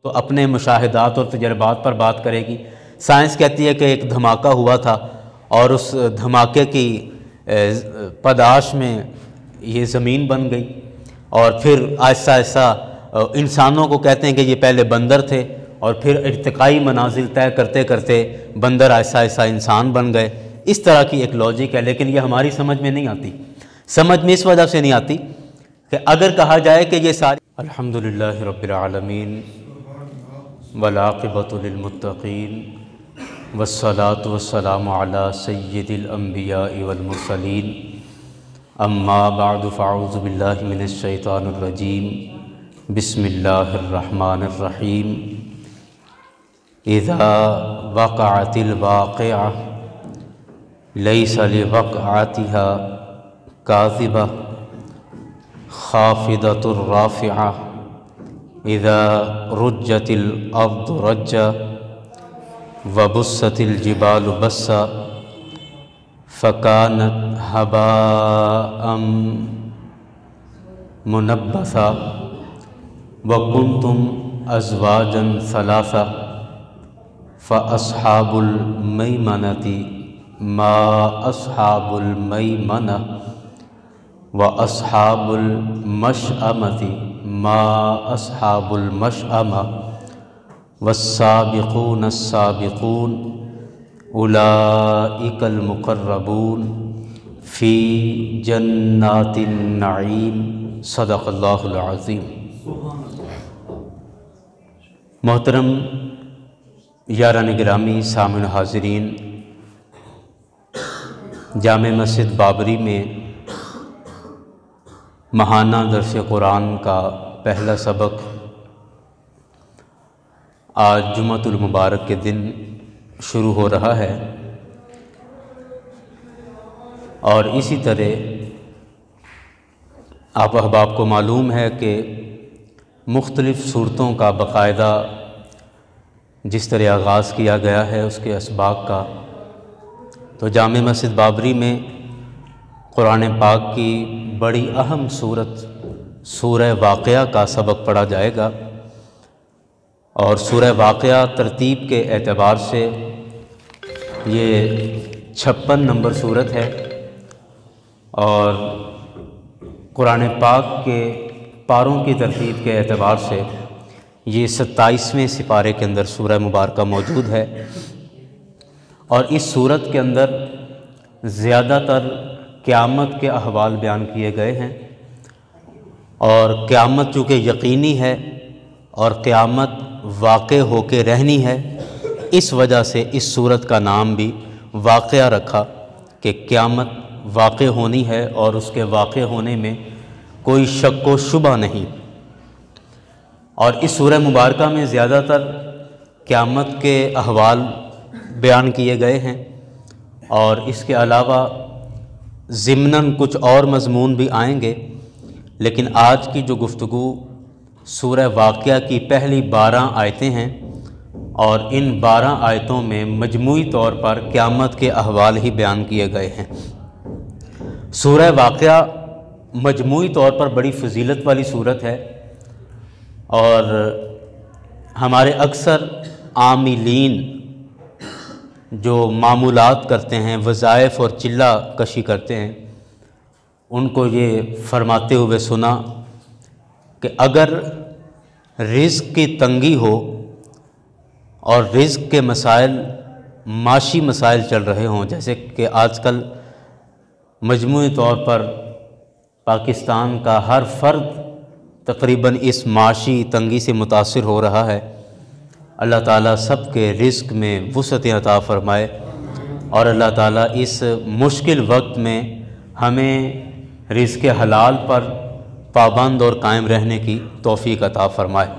تو اپنے مشاہدات اور تجربات پر بات کرے گی۔ سائنس کہتی ہے کہ ایک دھماکہ ہوا تھا اور اس دھماکے کی پاداش میں یہ زمین بن گئی، اور پھر آہستہ آہستہ انسانوں کو کہتے ہیں کہ یہ پہلے بندر تھے، اور پھر ارتقائی منازل طے کرتے کرتے بندر آہستہ آہستہ انسان بن گئے۔ اس طرح کی ایک لاجک ہے، لیکن یہ ہماری سمجھ میں نہیں آتی۔ سمجھ میں اس وجہ سے نہیں آتی کہ اگر کہا جائے کہ یہ ساری الحمدللہ رب العالمین والعاقبۃ للمتقین والصلاة والسلام علی سید الانبیاء والمرسلین، اما بعد فاعوذ باللہ من الشیطان الرجیم، بسم اللہ الرحمن الرحیم۔ اذا وقعت الواقعہ لیس لوقعتها کاذبہ خافضۃ رافعہ اذا رجت الارض رجا وبست الجبال بسا فکانت ہباء منبثا وکنتم ازواجا ثلاثا فاصحاب المیمنۃ ما اصحاب المیمنہ واصحاب المشأمۃ ما اصحاب المشأمہ والسابقون السابقون اولئک المقربون فی جنات النعیم۔ صدق اللہ العظیم۔ محترم یاران گرامی، سامعین حاضرین، جامع مسجد بابری میں ماہانہ درس قرآن کا پہلا سبق آج جمعۃ المبارک کے دن شروع ہو رہا ہے، اور اسی طرح آپ احباب کو معلوم ہے کہ مختلف صورتوں کا باقاعدہ جس طرح آغاز کیا گیا ہے اس کے اسباق کا، تو جامع مسجد بابری میں قرآن پاک کی بڑی اہم صورت سورہ واقعہ کا سبق پڑھا جائے گا، اور سورہ واقعہ ترتیب کے اعتبار سے یہ 56 نمبر صورت ہے، اور قرآن پاک کے پاروں کی ترتیب کے اعتبار سے یہ 27ویں سپارے کے اندر سورہ مبارکہ موجود ہے، اور اس صورت کے اندر زیادہ تر قیامت کے احوال بیان کیے گئے ہیں، اور قیامت چونکہ یقینی ہے اور قیامت واقع ہو کے رہنی ہے، اس وجہ سے اس صورت کا نام بھی واقعہ رکھا کہ قیامت واقع ہونی ہے اور اس کے واقع ہونے میں کوئی شک و شبہ نہیں۔ اور اس سورہ مبارکہ میں زیادہ تر قیامت کے احوال بیان کیے گئے ہیں، اور اس کے علاوہ ضمناً کچھ اور مضمون بھی آئیں گے، لیکن آج کی جو گفتگو سورہ واقعہ کی پہلی 12 آیتیں ہیں، اور ان 12 آیتوں میں مجموعی طور پر قیامت کے احوال ہی بیان کیے گئے ہیں۔ سورہ واقعہ مجموعی طور پر بڑی فضیلت والی صورت ہے، اور ہمارے اکثر عاملین جو معمولات کرتے ہیں، وظائف اور چلہ کشی کرتے ہیں، ان کو یہ فرماتے ہوئے سنا کہ اگر رزق کی تنگی ہو اور رزق کے مسائل معاشی مسائل چل رہے ہوں، جیسے کہ آج کل مجموعی طور پر پاکستان کا ہر فرد تقریباً اس معاشی تنگی سے متاثر ہو رہا ہے، اللہ تعالیٰ سب کے رزق میں وسعت عطا فرمائے، اور اللہ تعالیٰ اس مشکل وقت میں ہمیں رزق حلال پر پابند اور قائم رہنے کی توفیق عطا فرمائے۔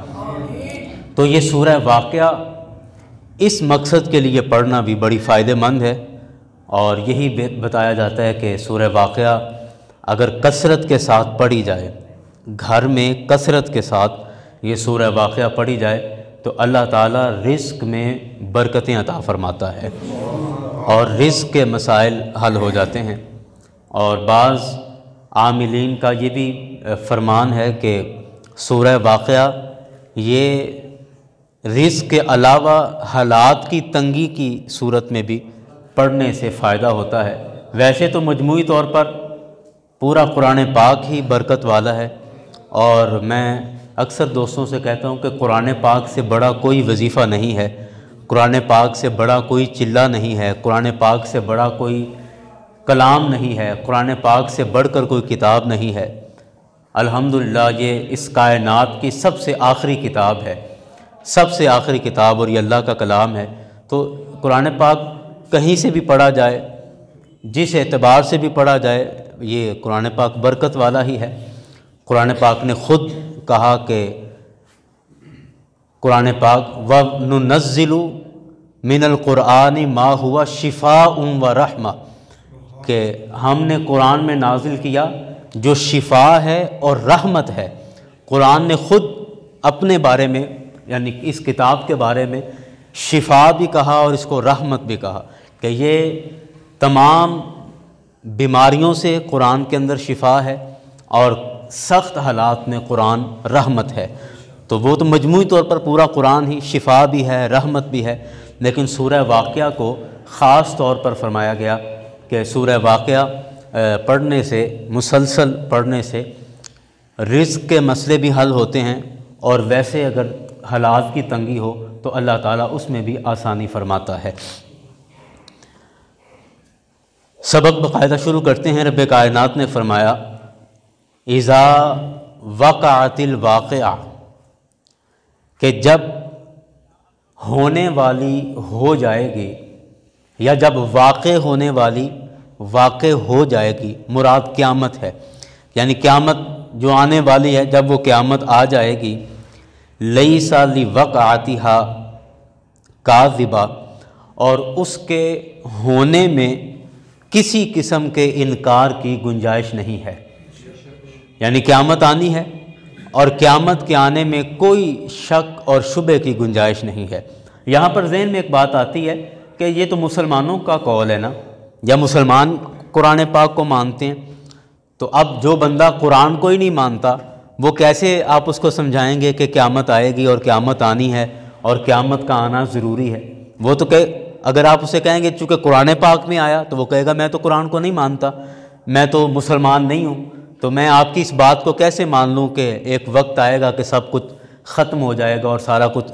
تو یہ سورہ واقعہ اس مقصد کے لیے پڑھنا بھی بڑی فائدہ مند ہے، اور یہی بتایا جاتا ہے کہ سورہ واقعہ اگر کثرت کے ساتھ پڑھی جائے، گھر میں کثرت کے ساتھ یہ سورہ واقعہ پڑھی جائے، تو اللہ تعالیٰ رزق میں برکتیں عطا فرماتا ہے، اور رزق کے مسائل حل ہو جاتے ہیں۔ اور بعض عاملین کا یہ بھی فرمان ہے کہ سورہ واقعہ یہ رزق کے علاوہ حالات کی تنگی کی صورت میں بھی پڑھنے سے فائدہ ہوتا ہے۔ ویسے تو مجموعی طور پر پورا قرآن پاک ہی برکت والا ہے، اور میں اکثر دوستوں سے کہتا ہوں کہ قرآن پاک سے بڑا کوئی وظیفہ نہیں ہے، قرآن پاک سے بڑا کوئی چلہ نہیں ہے، قرآن پاک سے بڑا کوئی کلام نہیں ہے، قرآن پاک سے بڑھ کر کوئی کتاب نہیں ہے۔ الحمدللہ یہ اس کائنات کی سب سے آخری کتاب ہے، سب سے آخری کتاب، اور یہ اللہ کا کلام ہے۔ تو قرآن پاک کہیں سے بھی پڑھا جائے، جس اعتبار سے بھی پڑھا جائے، یہ قرآن پاک برکت والا ہی ہے۔ قرآن پاک نے خود کہا کہ قرآن پاک وَنُنَزِّلُ مِنَ الْقُرْآنِ مَا هُوَ شِفَاءٌ وَرَحْمَةٌ، کہ ہم نے قرآن میں نازل کیا جو شفا ہے اور رحمت ہے۔ قرآن نے خود اپنے بارے میں، یعنی اس کتاب کے بارے میں شفا بھی کہا اور اس کو رحمت بھی کہا، کہ یہ تمام بیماریوں سے قرآن کے اندر شفا ہے، اور سخت حالات میں قرآن رحمت ہے۔ تو وہ تو مجموعی طور پر پورا قرآن ہی شفا بھی ہے، رحمت بھی ہے، لیکن سورہ واقعہ کو خاص طور پر فرمایا گیا کہ سورہ واقعہ پڑھنے سے، مسلسل پڑھنے سے رزق کے مسئلے بھی حل ہوتے ہیں، اور ویسے اگر حالات کی تنگی ہو تو اللہ تعالیٰ اس میں بھی آسانی فرماتا ہے۔ سبق باقاعدہ شروع کرتے ہیں۔ رب کائنات نے فرمایا اذا وقعت الواقعہ، کہ جب ہونے والی ہو جائے گی، یا جب واقع ہونے والی واقع ہو جائے گی، مراد قیامت ہے، یعنی قیامت جو آنے والی ہے، جب وہ قیامت آ جائے گی، لیس لوقعتھا کاذبہ، اور اس کے ہونے میں کسی قسم کے انکار کی گنجائش نہیں ہے، یعنی قیامت آنی ہے اور قیامت کے آنے میں کوئی شک اور شبہ کی گنجائش نہیں ہے۔ یہاں پر ذہن میں ایک بات آتی ہے کہ یہ تو مسلمانوں کا قول ہے نا، یا مسلمان قرآن پاک کو مانتے ہیں، تو اب جو بندہ قرآن کو ہی نہیں مانتا، وہ کیسے آپ اس کو سمجھائیں گے کہ قیامت آئے گی اور قیامت آنی ہے اور قیامت کا آنا ضروری ہے؟ وہ تو کہ اگر آپ اسے کہیں گے چونکہ قرآن پاک میں آیا، تو وہ کہے گا میں تو قرآن کو نہیں مانتا، میں تو مسلمان نہیں ہوں، تو میں آپ کی اس بات کو کیسے مان لوں کہ ایک وقت آئے گا کہ سب کچھ ختم ہو جائے گا اور سارا کچھ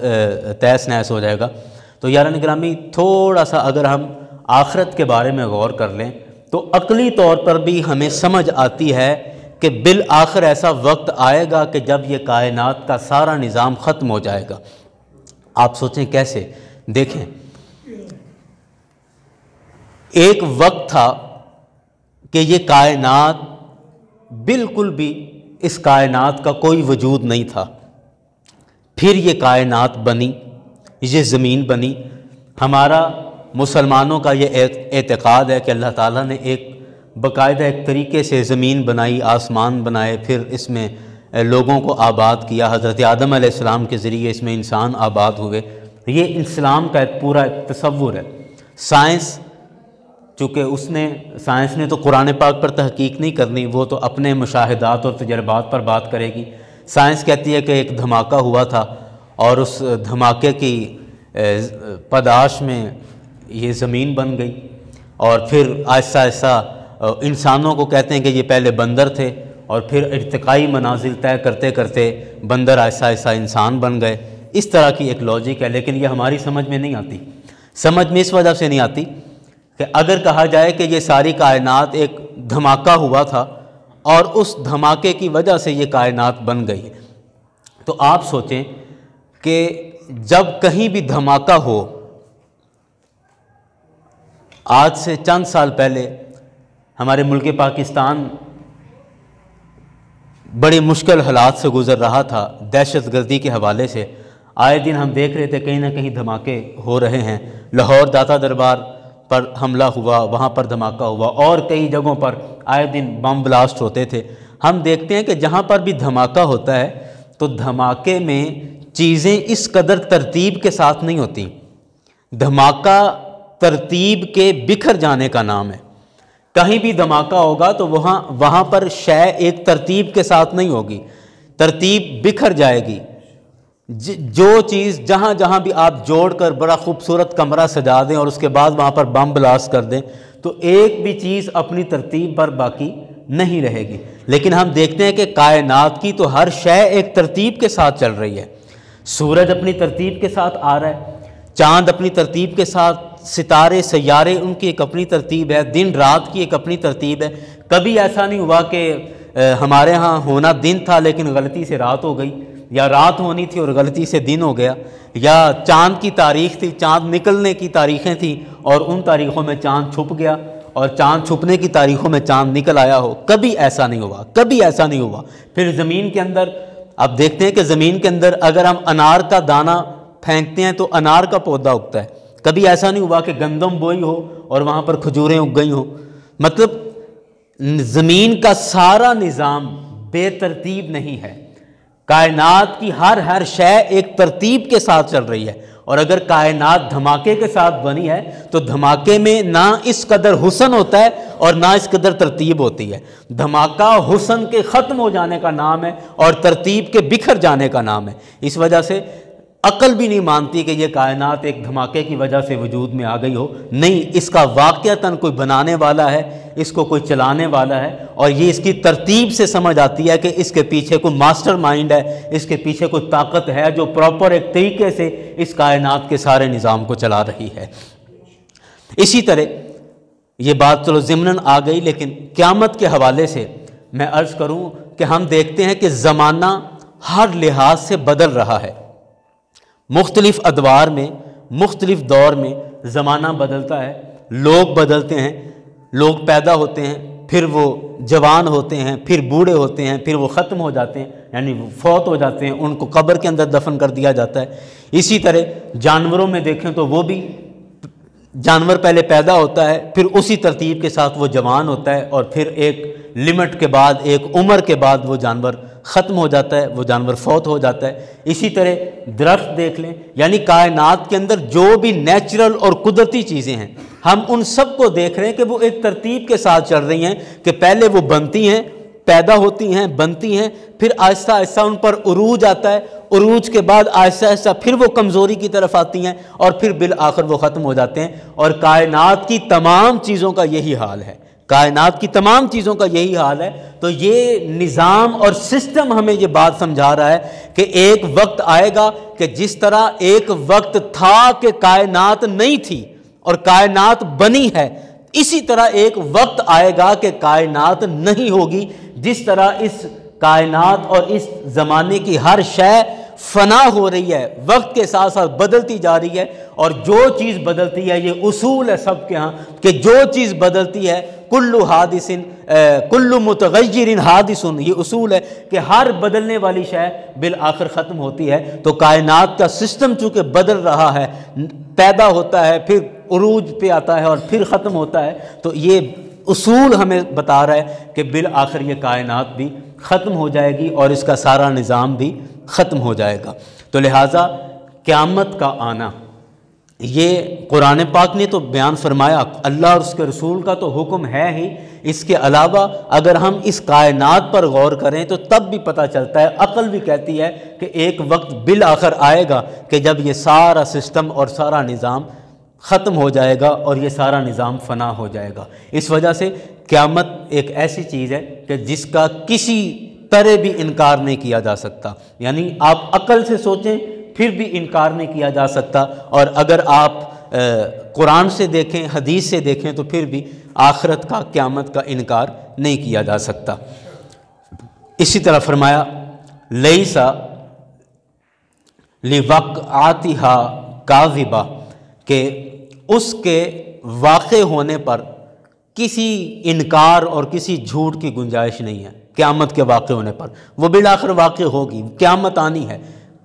تہس نہس ہو جائے گا۔ تو یاران گرامی، تھوڑا سا اگر ہم آخرت کے بارے میں غور کر لیں تو عقلی طور پر بھی ہمیں سمجھ آتی ہے کہ بالآخر ایسا وقت آئے گا کہ جب یہ کائنات کا سارا نظام ختم ہو جائے گا۔ آپ سوچیں کیسے؟ دیکھیں، ایک وقت تھا کہ یہ کائنات بالکل بھی، اس کائنات کا کوئی وجود نہیں تھا، پھر یہ کائنات بنی، یہ زمین بنی۔ ہمارا مسلمانوں کا یہ اعتقاد ہے کہ اللہ تعالیٰ نے ایک باقاعدہ ایک طریقے سے زمین بنائی، آسمان بنائے، پھر اس میں لوگوں کو آباد کیا، حضرت آدم علیہ السلام کے ذریعے اس میں انسان آباد ہوئے۔ یہ اسلام کا ایک پورا تصور ہے۔ سائنس، چونکہ سائنس نے تو قرآن پاک پر تحقیق نہیں کرنی، وہ تو اپنے مشاہدات اور تجربات پر بات کرے گی۔ سائنس کہتی ہے کہ ایک دھماکہ ہوا تھا، اور اس دھماکے کی پاداش میں یہ زمین بن گئی، اور پھر آہستہ آہستہ انسانوں کو کہتے ہیں کہ یہ پہلے بندر تھے، اور پھر ارتقائی منازل طے کرتے کرتے بندر آہستہ آہستہ انسان بن گئے۔ اس طرح کی ایک لاجک ہے، لیکن یہ ہماری سمجھ میں نہیں آتی۔ سمجھ میں اس وجہ سے نہیں آتی کہ اگر کہا جائے کہ یہ ساری کائنات ایک دھماکہ ہوا تھا اور اس دھماکے کی وجہ سے یہ کائنات بن گئی، تو آپ سوچیں کہ جب کہیں بھی دھماکہ ہو، آج سے چند سال پہلے ہمارے ملک پاکستان بڑی مشکل حالات سے گزر رہا تھا، دہشت گردی کے حوالے سے۔ آئے دن ہم دیکھ رہے تھے کہیں نہ کہیں دھماکے ہو رہے ہیں۔ لاہور داتا دربار پر حملہ ہوا، وہاں پر دھماکہ ہوا، اور کئی جگہوں پر آئے دن بم بلاسٹ ہوتے تھے۔ ہم دیکھتے ہیں کہ جہاں پر بھی دھماکہ ہوتا ہے تو دھماکے میں چیزیں اس قدر ترتیب کے ساتھ نہیں ہوتی۔ دھماکہ ترتیب کے بکھر جانے کا نام ہے۔ کہیں بھی دھماکہ ہوگا تو وہاں پر شے ایک ترتیب کے ساتھ نہیں ہوگی، ترتیب بکھر جائے گی۔ جو چیز جہاں جہاں بھی آپ جوڑ کر بڑا خوبصورت کمرہ سجا دیں اور اس کے بعد وہاں پر بم بلاسٹ کر دیں تو ایک بھی چیز اپنی ترتیب پر باقی نہیں رہے گی. لیکن ہم دیکھتے ہیں کہ کائنات کی تو ہر شے ایک ترتیب کے ساتھ چل رہی ہے. سورج اپنی ترتیب کے ساتھ آ رہا ہے، چاند اپنی ترتیب کے ساتھ، ستارے سیارے ان کی ایک اپنی ترتیب ہے، دن رات کی ایک اپنی ترتیب ہے. کبھی ایسا نہیں ہوا کہ ہمارے ہاں ہونا دن تھا لیکن غلطی سے رات ہو گئی، یا رات ہونی تھی اور غلطی سے دن ہو گیا، یا چاند کی تاریخ تھی، چاند نکلنے کی تاریخیں تھیں اور ان تاریخوں میں چاند چھپ گیا اور چاند چھپنے کی تاریخوں میں چاند نکل آیا ہو. کبھی ایسا نہیں ہوا، کبھی ایسا نہیں ہوا. پھر زمین کے اندر اب دیکھتے ہیں کہ زمین کے اندر اگر ہم انار کا دانہ پھینکتے ہیں تو انار کا پودا اگتا ہے. کبھی ایسا نہیں ہوا کہ گندم بوئی ہو اور وہاں پر کھجوریں اگ گئی ہوں. مطلب زمین کا سارا نظام بے ترتیب نہیں ہے. کائنات کی ہر شے ایک ترتیب کے ساتھ چل رہی ہے. اور اگر کائنات دھماکے کے ساتھ بنی ہے تو دھماکے میں نہ اس قدر حسن ہوتا ہے اور نہ اس قدر ترتیب ہوتی ہے. دھماکہ حسن کے ختم ہو جانے کا نام ہے اور ترتیب کے بکھر جانے کا نام ہے. اس وجہ سے عقل بھی نہیں مانتی کہ یہ کائنات ایک دھماکے کی وجہ سے وجود میں آ گئی ہو. نہیں، اس کا واقعتاً کوئی بنانے والا ہے، اس کو کوئی چلانے والا ہے، اور یہ اس کی ترتیب سے سمجھ آتی ہے کہ اس کے پیچھے کوئی ماسٹر مائنڈ ہے، اس کے پیچھے کوئی طاقت ہے جو پراپر ایک طریقے سے اس کائنات کے سارے نظام کو چلا رہی ہے. اسی طرح یہ بات چلو ضمناً آ گئی، لیکن قیامت کے حوالے سے میں عرض کروں کہ ہم دیکھتے ہیں کہ زمانہ ہر لحاظ سے بدل رہا ہے. مختلف ادوار میں، مختلف دور میں زمانہ بدلتا ہے، لوگ بدلتے ہیں. لوگ پیدا ہوتے ہیں، پھر وہ جوان ہوتے ہیں، پھر بوڑھے ہوتے ہیں، پھر وہ ختم ہو جاتے ہیں، یعنی وہ فوت ہو جاتے ہیں، ان کو قبر کے اندر دفن کر دیا جاتا ہے. اسی طرح جانوروں میں دیکھیں تو وہ بھی جانور پہلے پیدا ہوتا ہے، پھر اسی ترتیب کے ساتھ وہ جوان ہوتا ہے، اور پھر ایک لمٹ کے بعد، ایک عمر کے بعد وہ جانور ختم ہو جاتا ہے، وہ جانور فوت ہو جاتا ہے. اسی طرح درخت دیکھ لیں، یعنی کائنات کے اندر جو بھی نیچرل اور قدرتی چیزیں ہیں ہم ان سب کو دیکھ رہے ہیں کہ وہ ایک ترتیب کے ساتھ چل رہی ہیں، کہ پہلے وہ بنتی ہیں، پیدا ہوتی ہیں، بنتی ہیں، پھر آہستہ آہستہ ان پر عروج آتا ہے، عروج کے بعد آہستہ آہستہ پھر وہ کمزوری کی طرف آتی ہیں اور پھر بالآخر وہ ختم ہو جاتے ہیں. اور کائنات کی تمام چیزوں کا یہی حال ہے، کائنات کی تمام چیزوں کا یہی حال ہے. تو یہ نظام اور سسٹم ہمیں یہ بات سمجھا رہا ہے کہ ایک وقت آئے گا کہ جس طرح ایک وقت تھا کہ کائنات نہیں تھی اور کائنات بنی ہے، اسی طرح ایک وقت آئے گا کہ کائنات نہیں ہوگی. جس طرح اس کائنات اور اس زمانے کی ہر شے فنا ہو رہی ہے، وقت کے ساتھ ساتھ بدلتی جا رہی ہے، اور جو چیز بدلتی ہے، یہ اصول ہے سب کے ہاں کہ جو چیز بدلتی ہے کل متغیر حادث، یہ اصول ہے کہ ہر بدلنے والی شے بالآخر ختم ہوتی ہے. تو کائنات کا سسٹم چونکہ بدل رہا ہے، پیدا ہوتا ہے، پھر عروج پہ آتا ہے اور پھر ختم ہوتا ہے، تو یہ اصول ہمیں بتا رہا ہے کہ بالآخر یہ کائنات بھی ختم ہو جائے گی اور اس کا سارا نظام بھی ختم ہو جائے گا. تو لہٰذا قیامت کا آنا یہ قرآن پاک نے تو بیان فرمایا، اللہ اور اس کے رسول کا تو حکم ہے ہی. اس کے علاوہ اگر ہم اس کائنات پر غور کریں تو تب بھی پتہ چلتا ہے، عقل بھی کہتی ہے کہ ایک وقت بالآخر آئے گا کہ جب یہ سارا سسٹم اور سارا نظام ختم ہو جائے گا اور یہ سارا نظام فنا ہو جائے گا. اس وجہ سے قیامت ایک ایسی چیز ہے کہ جس کا کسی طرح بھی انکار نہیں کیا جا سکتا. یعنی آپ عقل سے سوچیں پھر بھی انکار نہیں کیا جا سکتا، اور اگر آپ قرآن سے دیکھیں، حدیث سے دیکھیں تو پھر بھی آخرت کا، قیامت کا انکار نہیں کیا جا سکتا. اسی طرح فرمایا لیسا لوقعتھا کاذبہ، کہ اس کے واقع ہونے پر کسی انکار اور کسی جھوٹ کی گنجائش نہیں ہے. قیامت کے واقع ہونے پر وہ بالآخر واقع ہوگی. قیامت آنی ہے،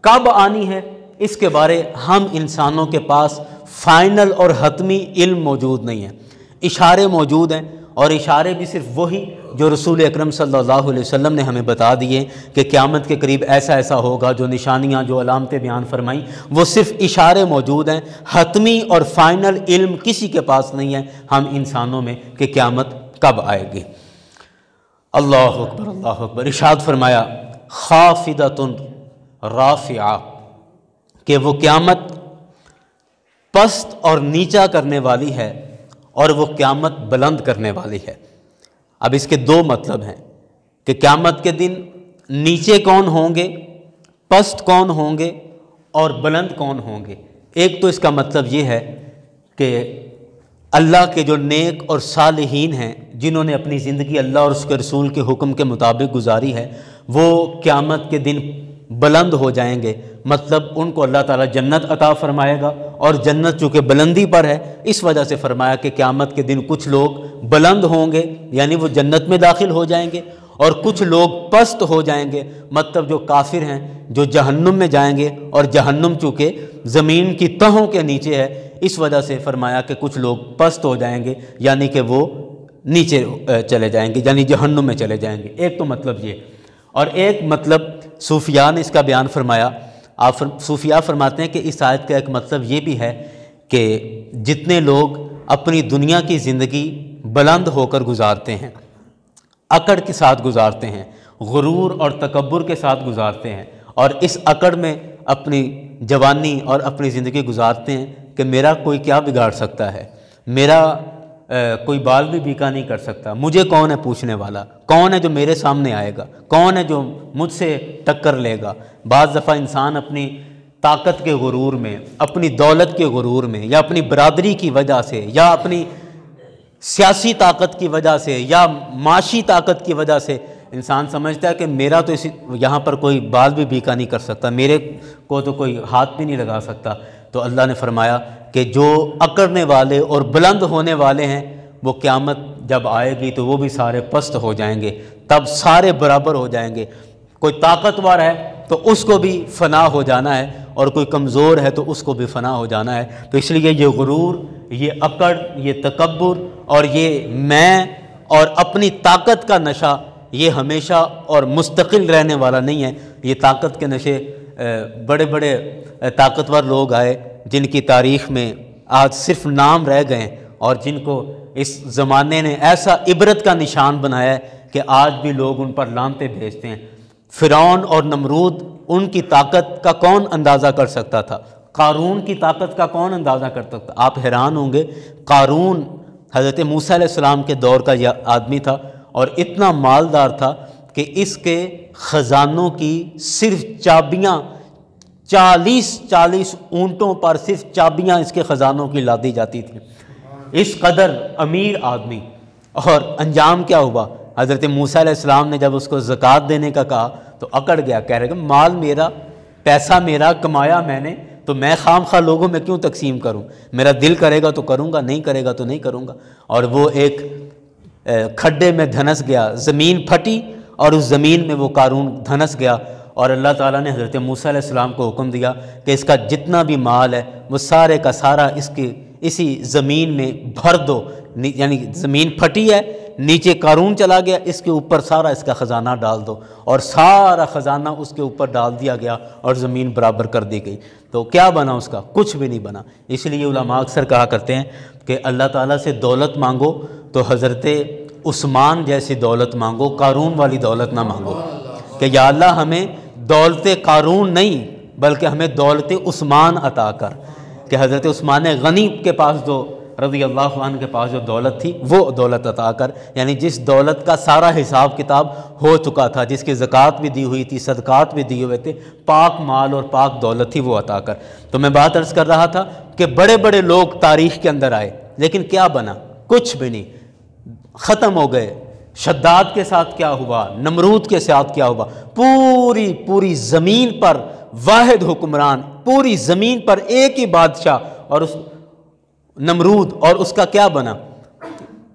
کب آنی ہے اس کے بارے ہم انسانوں کے پاس فائنل اور حتمی علم موجود نہیں ہے. اشارے موجود ہیں، اور اشارے بھی صرف وہی جو رسول اکرم صلی اللہ علیہ وسلم نے ہمیں بتا دیے کہ قیامت کے قریب ایسا ایسا ہوگا. جو نشانیاں، جو علامتیں بیان فرمائیں وہ صرف اشارے موجود ہیں، حتمی اور فائنل علم کسی کے پاس نہیں ہے ہم انسانوں میں کہ قیامت کب آئے گی. اللہ اکبر، اللہ اکبر. ارشاد فرمایا خافضۃ رافعہ، کہ وہ قیامت پست اور نیچا کرنے والی ہے اور وہ قیامت بلند کرنے والی ہے۔ اب اس کے دو مطلب ہیں کہ قیامت کے دن نیچے کون ہوں گے، پست کون ہوں گے اور بلند کون ہوں گے۔ ایک تو اس کا مطلب یہ ہے کہ اللہ کے جو نیک اور صالحین ہیں، جنہوں نے اپنی زندگی اللہ اور اس کے رسول کے حکم کے مطابق گزاری ہے، وہ قیامت کے دن بلند ہو جائیں گے، مطلب ان کو اللہ تعالیٰ جنت عطا فرمائے گا، اور جنت چونکہ بلندی پر ہے اس وجہ سے فرمایا کہ قیامت کے دن کچھ لوگ بلند ہوں گے، یعنی وہ جنت میں داخل ہو جائیں گے، اور کچھ لوگ پست ہو جائیں گے، مطلب جو کافر ہیں جو جہنم میں جائیں گے، اور جہنم چونکہ زمین کی تہوں کے نیچے ہے اس وجہ سے فرمایا کہ کچھ لوگ پست ہو جائیں گے، یعنی کہ وہ نیچے چلے جائیں گے، یعنی جہنم میں چلے جائیں گے۔ ایک تو مطلب یہ، اور ایک مطلب صوفیاء نے اس کا بیان فرمایا۔ صوفیاء فرماتے ہیں کہ اس آیت کا ایک مطلب یہ بھی ہے کہ جتنے لوگ اپنی دنیا کی زندگی بلند ہو کر گزارتے ہیں، اکڑ کے ساتھ گزارتے ہیں، غرور اور تکبر کے ساتھ گزارتے ہیں، اور اس اکڑ میں اپنی جوانی اور اپنی زندگی گزارتے ہیں کہ میرا کوئی کیا بگاڑ سکتا ہے، میرا کوئی بال بھی بیکا نہیں کر سکتا، مجھے کون ہے پوچھنے والا، کون ہے جو میرے سامنے آئے گا، کون ہے جو مجھ سے ٹکر لے گا۔ بعض دفعہ انسان اپنی طاقت کے غرور میں، اپنی دولت کے غرور میں، یا اپنی برادری کی وجہ سے، یا اپنی سیاسی طاقت کی وجہ سے، یا معاشی طاقت کی وجہ سے انسان سمجھتا ہے کہ میرا تو یہاں پر کوئی بال بھی بیکا نہیں کر سکتا، میرے کو تو کوئی ہاتھ بھی نہیں لگا سکتا۔ تو اللہ نے فرمایا کہ جو اکڑنے والے اور بلند ہونے والے ہیں وہ قیامت جب آئے گی تو وہ بھی سارے پست ہو جائیں گے، تب سارے برابر ہو جائیں گے۔ کوئی طاقتور ہے تو اس کو بھی فنا ہو جانا ہے، اور کوئی کمزور ہے تو اس کو بھی فنا ہو جانا ہے۔ تو اس لیے یہ غرور، یہ اکڑ، یہ تکبر اور یہ میں اور اپنی طاقت کا نشہ یہ ہمیشہ اور مستقل رہنے والا نہیں ہے۔ یہ طاقت کے نشے بڑے بڑے طاقتور لوگ آئے جن کی تاریخ میں آج صرف نام رہ گئے، اور جن کو اس زمانے نے ایسا عبرت کا نشان بنایا ہے کہ آج بھی لوگ ان پر لعنتیں بھیجتے ہیں۔ فرعون اور نمرود، ان کی طاقت کا کون اندازہ کر سکتا تھا؟ قارون کی طاقت کا کون اندازہ کر سکتا؟ آپ حیران ہوں گے، قارون حضرت موسیٰ علیہ السلام کے دور کا یہ آدمی تھا، اور اتنا مالدار تھا کہ اس کے خزانوں کی صرف چابیاں 40 اونٹوں پر صرف چابیاں اس کے خزانوں کی لادی جاتی تھیں۔ اس قدر امیر آدمی، اور انجام کیا ہوا؟ حضرت موسیٰ علیہ السلام نے جب اس کو زکوٰۃ دینے کا کہا تو اکڑ گیا، کہہ رہے کہ مال میرا، پیسہ میرا، کمایا میں نے، تو میں خام خواہ لوگوں میں کیوں تقسیم کروں؟ میرا دل کرے گا تو کروں گا، نہیں کرے گا تو نہیں کروں گا۔ اور وہ ایک کھڈے میں دھنس گیا، زمین پھٹی اور اس زمین میں وہ قارون دھنس گیا، اور اللہ تعالیٰ نے حضرت موسیٰ علیہ السلام کو حکم دیا کہ اس کا جتنا بھی مال ہے وہ سارے کا سارا اسی زمین میں بھر دو، یعنی زمین پھٹی ہے، نیچے قارون چلا گیا، اس کے اوپر سارا اس کا خزانہ ڈال دو، اور سارا خزانہ اس کے اوپر ڈال دیا گیا اور زمین برابر کر دی گئی۔ تو کیا بنا اس کا؟ کچھ بھی نہیں بنا۔ اس لیے علماء اکثر کہا کرتے ہیں کہ اللہ تعالیٰ سے دولت مانگو تو حضرت عثمان جیسی دولت مانگو، قارون والی دولت نہ مانگو، کہ یا اللہ ہمیں دولت قارون نہیں بلکہ ہمیں دولت عثمان عطا کر، کہ حضرت عثمان غنی کے پاس جو رضی اللہ عنہ کے پاس جو دولت تھی وہ دولت عطا کر، یعنی جس دولت کا سارا حساب کتاب ہو چکا تھا، جس کی زکوٰۃ بھی دی ہوئی تھی، صدقات بھی دیے ہوئے تھے، پاک مال اور پاک دولت تھی، وہ عطا کر۔ تو میں بات عرض کر رہا تھا کہ بڑے بڑے لوگ تاریخ کے اندر آئے لیکن کیا بنا؟ کچھ بھی نہیں، ختم ہو گئے۔ شداد کے ساتھ کیا ہوا؟ نمرود کے ساتھ کیا ہوا؟ پوری زمین پر واحد حکمران، پوری زمین پر ایک ہی بادشاہ، اور اس نمرود، اور اس کا کیا بنا؟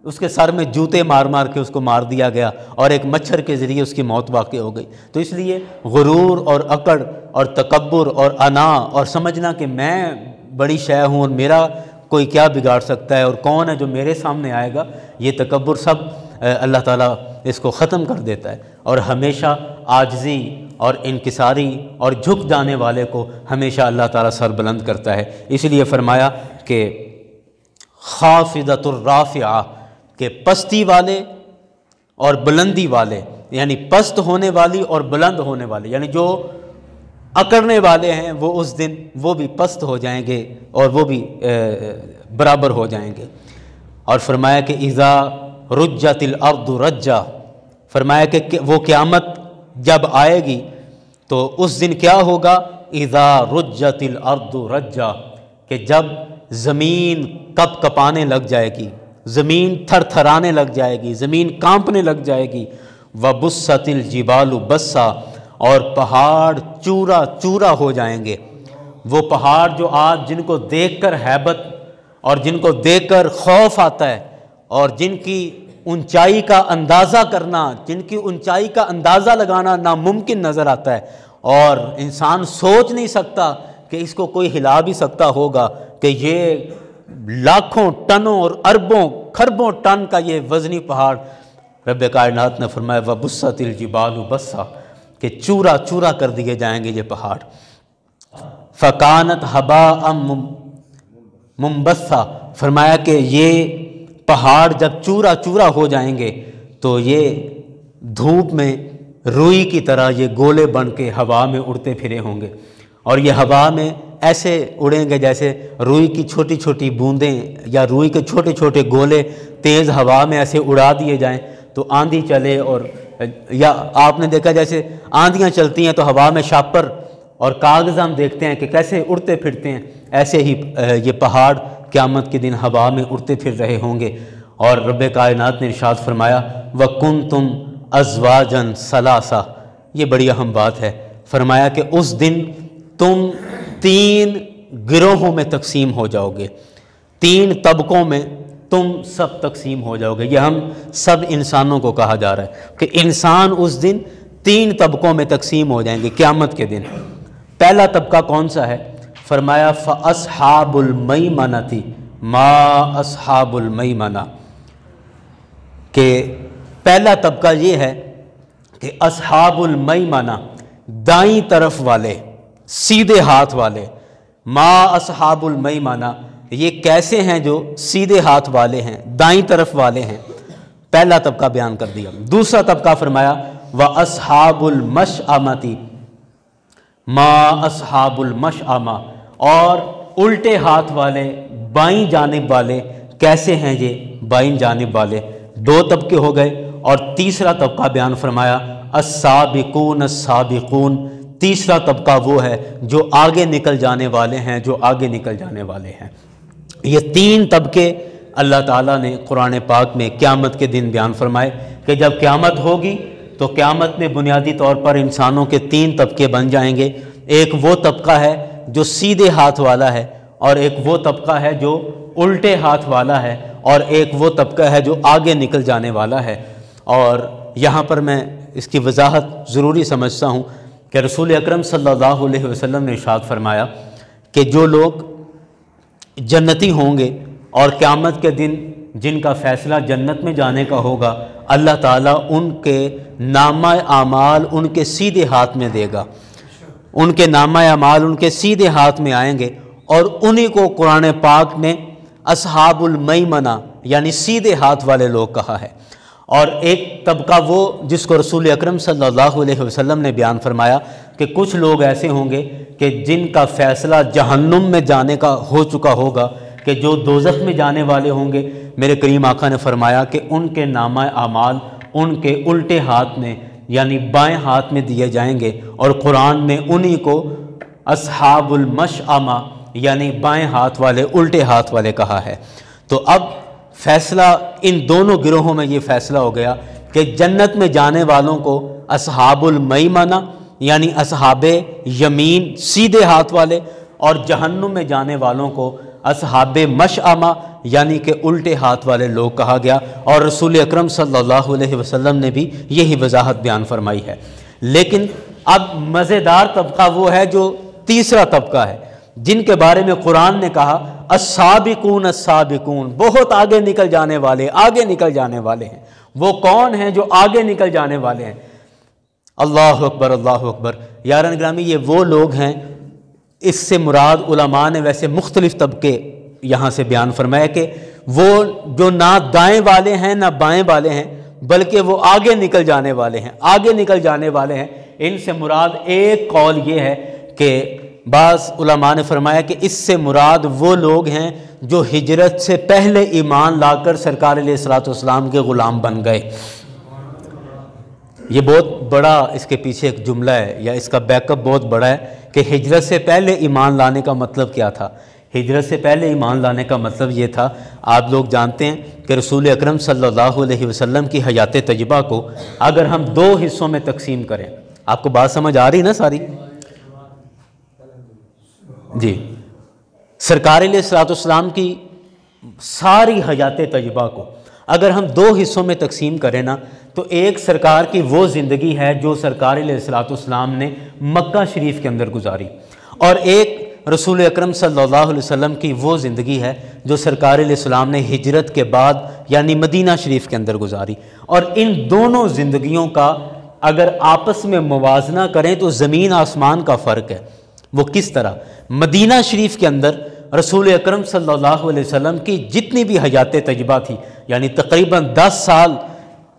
اس کے سر میں جوتے مار مار کے اس کو مار دیا گیا، اور ایک مچھر کے ذریعے اس کی موت واقع ہو گئی۔ تو اس لیے غرور اور اکڑ اور تکبر اور انا اور سمجھنا کہ میں بڑی شے ہوں اور میرا کوئی کیا بگاڑ سکتا ہے اور کون ہے جو میرے سامنے آئے گا، یہ تکبر سب اللہ تعالیٰ اس کو ختم کر دیتا ہے، اور ہمیشہ عاجزی اور انکساری اور جھک جانے والے کو ہمیشہ اللہ تعالیٰ سر بلند کرتا ہے۔ اس لیے فرمایا کہ خافضۃ الرافعہ، کہ پستی والے اور بلندی والے، یعنی پست ہونے والی اور بلند ہونے والے، یعنی جو اکڑنے والے ہیں وہ اس دن وہ بھی پست ہو جائیں گے اور وہ بھی برابر ہو جائیں گے۔ اور فرمایا کہ اذا رجت الارض رجا، فرمایا کہ وہ قیامت جب آئے گی تو اس دن کیا ہوگا، اذا رجت الارض رجا، کہ جب زمین کپ کپانے لگ جائے گی، زمین تھر تھرانے لگ جائے گی، زمین کانپنے لگ جائے گی، وبست الجبال بسا، اور پہاڑ چورا چورا ہو جائیں گے۔ وہ پہاڑ جو آج جن کو دیکھ کر ہیبت اور جن کو دیکھ کر خوف آتا ہے اور جن کی اونچائی کا اندازہ کرنا، جن کی اونچائی کا اندازہ لگانا ناممکن نظر آتا ہے، اور انسان سوچ نہیں سکتا کہ اس کو کوئی ہلا بھی سکتا ہوگا، کہ یہ لاکھوں ٹنوں اور اربوں کھربوں ٹن کا یہ وزنی پہاڑ، رب کائنات نے فرمایا وَبُسَّتِ الْجِبَالُ بَسًّا، کہ چورا چورا کر دیے جائیں گے یہ پہاڑ۔ فَكَانَتْ هَبَاءً مُنبَثًّا، فرمایا کہ یہ پہاڑ جب چورا چورا ہو جائیں گے تو یہ دھوپ میں روئی کی طرح یہ گولے بن کے ہوا میں اڑتے پھرے ہوں گے، اور یہ ہوا میں ایسے اڑیں گے جیسے روئی کی چھوٹی چھوٹی بوندیں یا روئی کے چھوٹے چھوٹے گولے تیز ہوا میں ایسے اڑا دیے جائیں تو آندھی چلے، اور یا آپ نے دیکھا جیسے آندھیاں چلتی ہیں تو ہوا میں شاپر اور کاغذ ہم دیکھتے ہیں کہ کیسے اڑتے پھرتے ہیں، ایسے ہی یہ پہاڑ قیامت کے دن ہوا میں اڑتے پھر رہے ہوں گے۔ اور رب کائنات نے ارشاد فرمایا وَكُنْتُمْ أَزْوَاجًا ثَلَاثًا، یہ بڑی اہم بات ہے، فرمایا کہ اس دن تم 3 گروہوں میں تقسیم ہو جاؤ گے، 3 طبقوں میں تم سب تقسیم ہو جاؤ گے۔ یہ ہم سب انسانوں کو کہا جا رہا ہے کہ انسان اس دن 3 طبقوں میں تقسیم ہو جائیں گے قیامت کے دن۔ پہلا طبقہ کون سا ہے؟ فرمایا فَأَصْحَابُ الْمَيْمَنَةِ مَا أَصْحَابُ الْمَيْمَنَةِ، کہ پہلا طبقہ یہ ہے کہ اصحاب المیمنہ، دائیں طرف والے، سیدھے ہاتھ والے، ما اصحاب المیمنہ، یہ کیسے ہیں جو سیدھے ہاتھ والے ہیں، دائیں طرف والے ہیں، پہلا طبقہ بیان کر دیا۔ دوسرا طبقہ فرمایا وَأَصْحَابُ الْمَشْأَمَةِ ما اصحاب المشأمہ، اور الٹے ہاتھ والے، بائیں جانب والے، کیسے ہیں یہ بائیں جانب والے۔ 2 طبقے ہو گئے، اور تیسرا طبقہ بیان فرمایا السابقون السابقون، تیسرا طبقہ وہ ہے جو آگے نکل جانے والے ہیں، جو آگے نکل جانے والے ہیں۔ یہ 3 طبقے اللہ تعالیٰ نے قرآن پاک میں قیامت کے دن بیان فرمائے کہ جب قیامت ہوگی تو قیامت میں بنیادی طور پر انسانوں کے 3 طبقے بن جائیں گے۔ ایک وہ طبقہ ہے جو سیدھے ہاتھ والا ہے، اور ایک وہ طبقہ ہے جو الٹے ہاتھ والا ہے، اور ایک وہ طبقہ ہے جو آگے نکل جانے والا ہے۔ اور یہاں پر میں اس کی وضاحت ضروری سمجھتا ہوں کہ رسول اکرم صلی اللہ علیہ وسلم نے ارشاد فرمایا کہ جو لوگ جنتی ہوں گے اور قیامت کے دن جن کا فیصلہ جنت میں جانے کا ہوگا، اللہ تعالیٰ ان کے نامہ اعمال ان کے سیدھے ہاتھ میں دے گا، ان کے نامہ اعمال ان کے سیدھے ہاتھ میں آئیں گے، اور انہی کو قرآن پاک نے اصحاب المیمنہ یعنی سیدھے ہاتھ والے لوگ کہا ہے۔ اور ایک طبقہ وہ جس کو رسول اکرم صلی اللہ علیہ وسلم نے بیان فرمایا کہ کچھ لوگ ایسے ہوں گے کہ جن کا فیصلہ جہنم میں جانے کا ہو چکا ہوگا، کہ جو دوزخ میں جانے والے ہوں گے، میرے کریم آقا نے فرمایا کہ ان کے نامہ اعمال ان کے الٹے ہاتھ میں یعنی بائیں ہاتھ میں دیے جائیں گے، اور قرآن نے انہی کو اصحاب المشأمہ یعنی بائیں ہاتھ والے، الٹے ہاتھ والے کہا ہے۔ تو اب فیصلہ ان دونوں گروہوں میں یہ فیصلہ ہو گیا کہ جنت میں جانے والوں کو اصحاب المیمنہ یعنی اصحاب یمین سیدھے ہاتھ والے، اور جہنم میں جانے والوں کو اصحاب مشأمہ یعنی کہ الٹے ہاتھ والے لوگ کہا گیا، اور رسول اکرم صلی اللہ علیہ وسلم نے بھی یہی وضاحت بیان فرمائی ہے۔ لیکن اب مزیدار طبقہ وہ ہے جو تیسرا طبقہ ہے، جن کے بارے میں قرآن نے کہا السابقون السابقون، بہت آگے نکل جانے والے، آگے نکل جانے والے ہیں۔ وہ کون ہیں جو آگے نکل جانے والے ہیں؟ اللہ اکبر، اللہ اکبر۔ یاران گرامی، یہ وہ لوگ ہیں، اس سے مراد علماء نے ویسے مختلف طبقے یہاں سے بیان فرمایا کہ وہ جو نہ دائیں والے ہیں نہ بائیں والے ہیں، بلکہ وہ آگے نکل جانے والے ہیں، آگے نکل جانے والے ہیں۔ ان سے مراد ایک قول یہ ہے کہ بعض علماء نے فرمایا کہ اس سے مراد وہ لوگ ہیں جو ہجرت سے پہلے ایمان لا کر سرکار علیہ الصلوۃ والسلام کے غلام بن گئے۔ یہ بہت بڑا اس کے پیچھے ایک جملہ ہے، یا اس کا بیک اپ بہت بڑا ہے کہ ہجرت سے پہلے ایمان لانے کا مطلب کیا تھا۔ ہجرت سے پہلے ایمان لانے کا مطلب یہ تھا، آپ لوگ جانتے ہیں کہ رسول اکرم صلی اللہ علیہ وسلم کی حیات طیبہ کو اگر ہم 2 حصوں میں تقسیم کریں، آپ کو بات سمجھ آ رہی نا ساری؟ جی، سرکار علیہ الصلوۃ والسلام کی ساری حیات طیبہ کو اگر ہم 2 حصوں میں تقسیم کریں نا، تو ایک سرکار کی وہ زندگی ہے جو سرکار علیہ الصلوۃ والسلام نے مکہ شریف کے اندر گزاری، اور ایک رسول اکرم صلی اللہ علیہ وسلم کی وہ زندگی ہے جو سرکار علیہ السلام نے ہجرت کے بعد یعنی مدینہ شریف کے اندر گزاری۔ اور ان دونوں زندگیوں کا اگر آپس میں موازنہ کریں تو زمین آسمان کا فرق ہے۔ وہ کس طرح؟ مدینہ شریف کے اندر رسول اکرم صلی اللہ علیہ وسلم کی جتنی بھی حیات طیبہ تھی، یعنی تقریباً 10 سال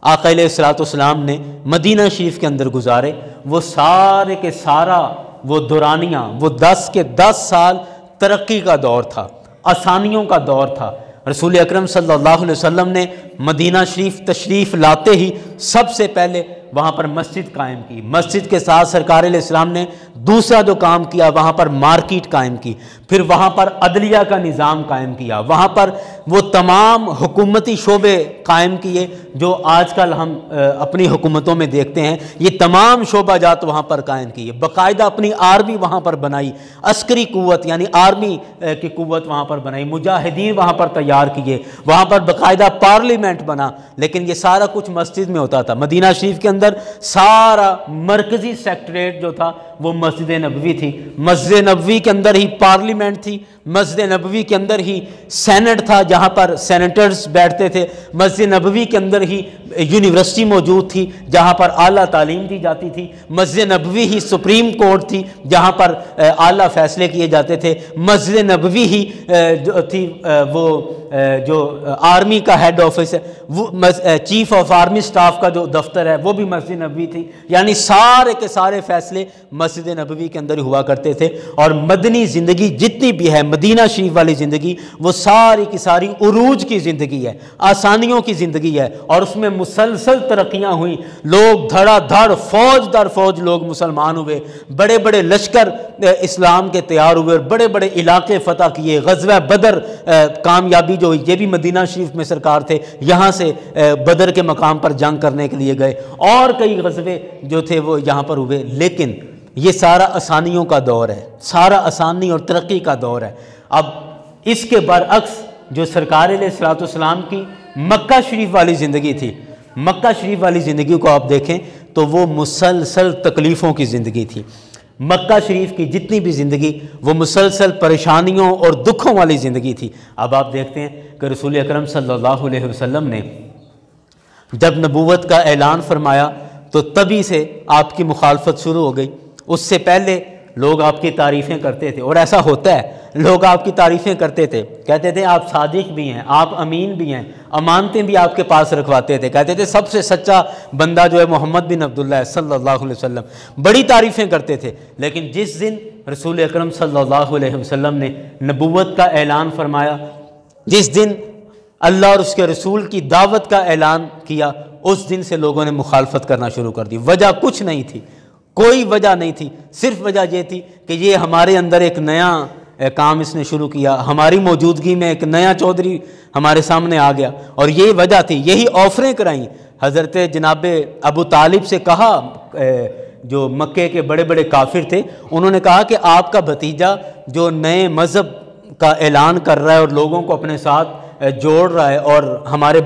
آقا علیہ الصلوۃ والسلام نے مدینہ شریف کے اندر گزارے، وہ سارے کے سارا وہ دورانیہ، وہ 10 کے 10 سال ترقی کا دور تھا، آسانیوں کا دور تھا۔ رسول اکرم صلی اللہ علیہ وسلم نے مدینہ شریف تشریف لاتے ہی سب سے پہلے وہاں پر مسجد قائم کی، مسجد کے ساتھ سرکار علیہ السلام نے دوسرا جو کام کیا وہاں پر مارکیٹ قائم کی، پھر وہاں پر عدلیہ کا نظام قائم کیا، وہاں پر وہ تمام حکومتی شعبے قائم کیے جو آج کل ہم اپنی حکومتوں میں دیکھتے ہیں، یہ تمام شعبہ جات وہاں پر قائم کیے، باقاعدہ اپنی آرمی وہاں پر بنائی، عسکری قوت یعنی آرمی کی قوت وہاں پر بنائی، مجاہدین وہاں پر تیار کیے، وہاں پر باقاعدہ پارلیمنٹ بنا، لیکن یہ سارا کچھ مسجد میں ہوتا تھا۔ مدینہ شریف کے اندر سارا مرکزی سیکٹریٹ جو تھا وہ مسجد نبوی تھی، مسجد نبوی کے اندر ہی پارلیمنٹ تھی، مسجد نبوی کے اندر ہی سینٹ تھا جہاں پر سینیٹرز بیٹھتے تھے، مسجد نبوی کے اندر ہی یونیورسٹی موجود تھی جہاں پر اعلیٰ تعلیم دی جاتی تھی، مسجد نبوی ہی سپریم کورٹ تھی جہاں پر اعلیٰ فیصلے کیے جاتے تھے، مسجد نبوی ہی جو تھی وہ جو آرمی کا ہیڈ آفس ہے، وہ چیف آف آرمی سٹاف کا جو دفتر ہے وہ بھی مسجد نبوی تھی، یعنی سارے کے سارے فیصلے مسجد نبوی کے اندر ہوا کرتے تھے۔ اور مدنی زندگی جتنی بھی ہے، مدینہ شریف والی زندگی، وہ ساری کی ساری عروج کی زندگی ہے، آسانیوں کی زندگی ہے، اور اس میں مسلسل ترقیاں ہوئیں، لوگ دھڑا دھڑ فوج در فوج لوگ مسلمان ہوئے، بڑے بڑے لشکر اسلام کے تیار ہوئے، اور بڑے بڑے علاقے فتح کیے، غزوہ بدر کامیابی جو ہوئی، یہ بھی مدینہ شریف میں سرکار تھے، یہاں سے بدر کے مقام پر جنگ کرنے کے لیے گئے، اور کئی غزوے جو تھے وہ یہاں پر ہوئے۔ لیکن یہ سارا آسانیوں کا دور ہے، سارا آسانی اور ترقی کا دور ہے۔ اب اس کے برعکس جو سرکار علیہ الصلوۃ والسلام کی مکہ شریف والی زندگی تھی، مکہ شریف والی زندگی کو آپ دیکھیں تو وہ مسلسل تکلیفوں کی زندگی تھی۔ مکہ شریف کی جتنی بھی زندگی وہ مسلسل پریشانیوں اور دکھوں والی زندگی تھی۔ اب آپ دیکھتے ہیں کہ رسول اکرم صلی اللہ علیہ وسلم نے جب نبوت کا اعلان فرمایا تو تبھی سے آپ کی مخالفت شروع ہو گئی۔ اس سے پہلے لوگ آپ کی تعریفیں کرتے تھے، اور ایسا ہوتا ہے، لوگ آپ کی تعریفیں کرتے تھے، کہتے تھے آپ صادق بھی ہیں، آپ امین بھی ہیں، امانتیں بھی آپ کے پاس رکھواتے تھے، کہتے تھے سب سے سچا بندہ جو ہے محمد بن عبداللہ ہے صلی اللہ علیہ وسلم، بڑی تعریفیں کرتے تھے۔ لیکن جس دن رسول اکرم صلی اللہ علیہ وسلم نے نبوت کا اعلان فرمایا، جس دن اللہ اور اس کے رسول کی دعوت کا اعلان کیا، اس دن سے لوگوں نے مخالفت کرنا شروع کر دی۔ وجہ کچھ نہیں تھی، کوئی وجہ نہیں تھی، صرف وجہ یہ تھی کہ یہ ہمارے اندر ایک نیا کام اس نے شروع کیا، ہماری موجودگی میں ایک نیا چودھری ہمارے سامنے آ گیا، اور یہی وجہ تھی، یہی آفریں کرائیں۔ حضرت جناب ابو طالب سے کہا، جو مکے کے بڑے بڑے کافر تھے، انہوں نے کہا کہ آپ کا بھتیجا جو نئے مذہب کا اعلان کر رہا ہے اور لوگوں کو اپنے ساتھ جوڑ رہا ہے، اور ہمارے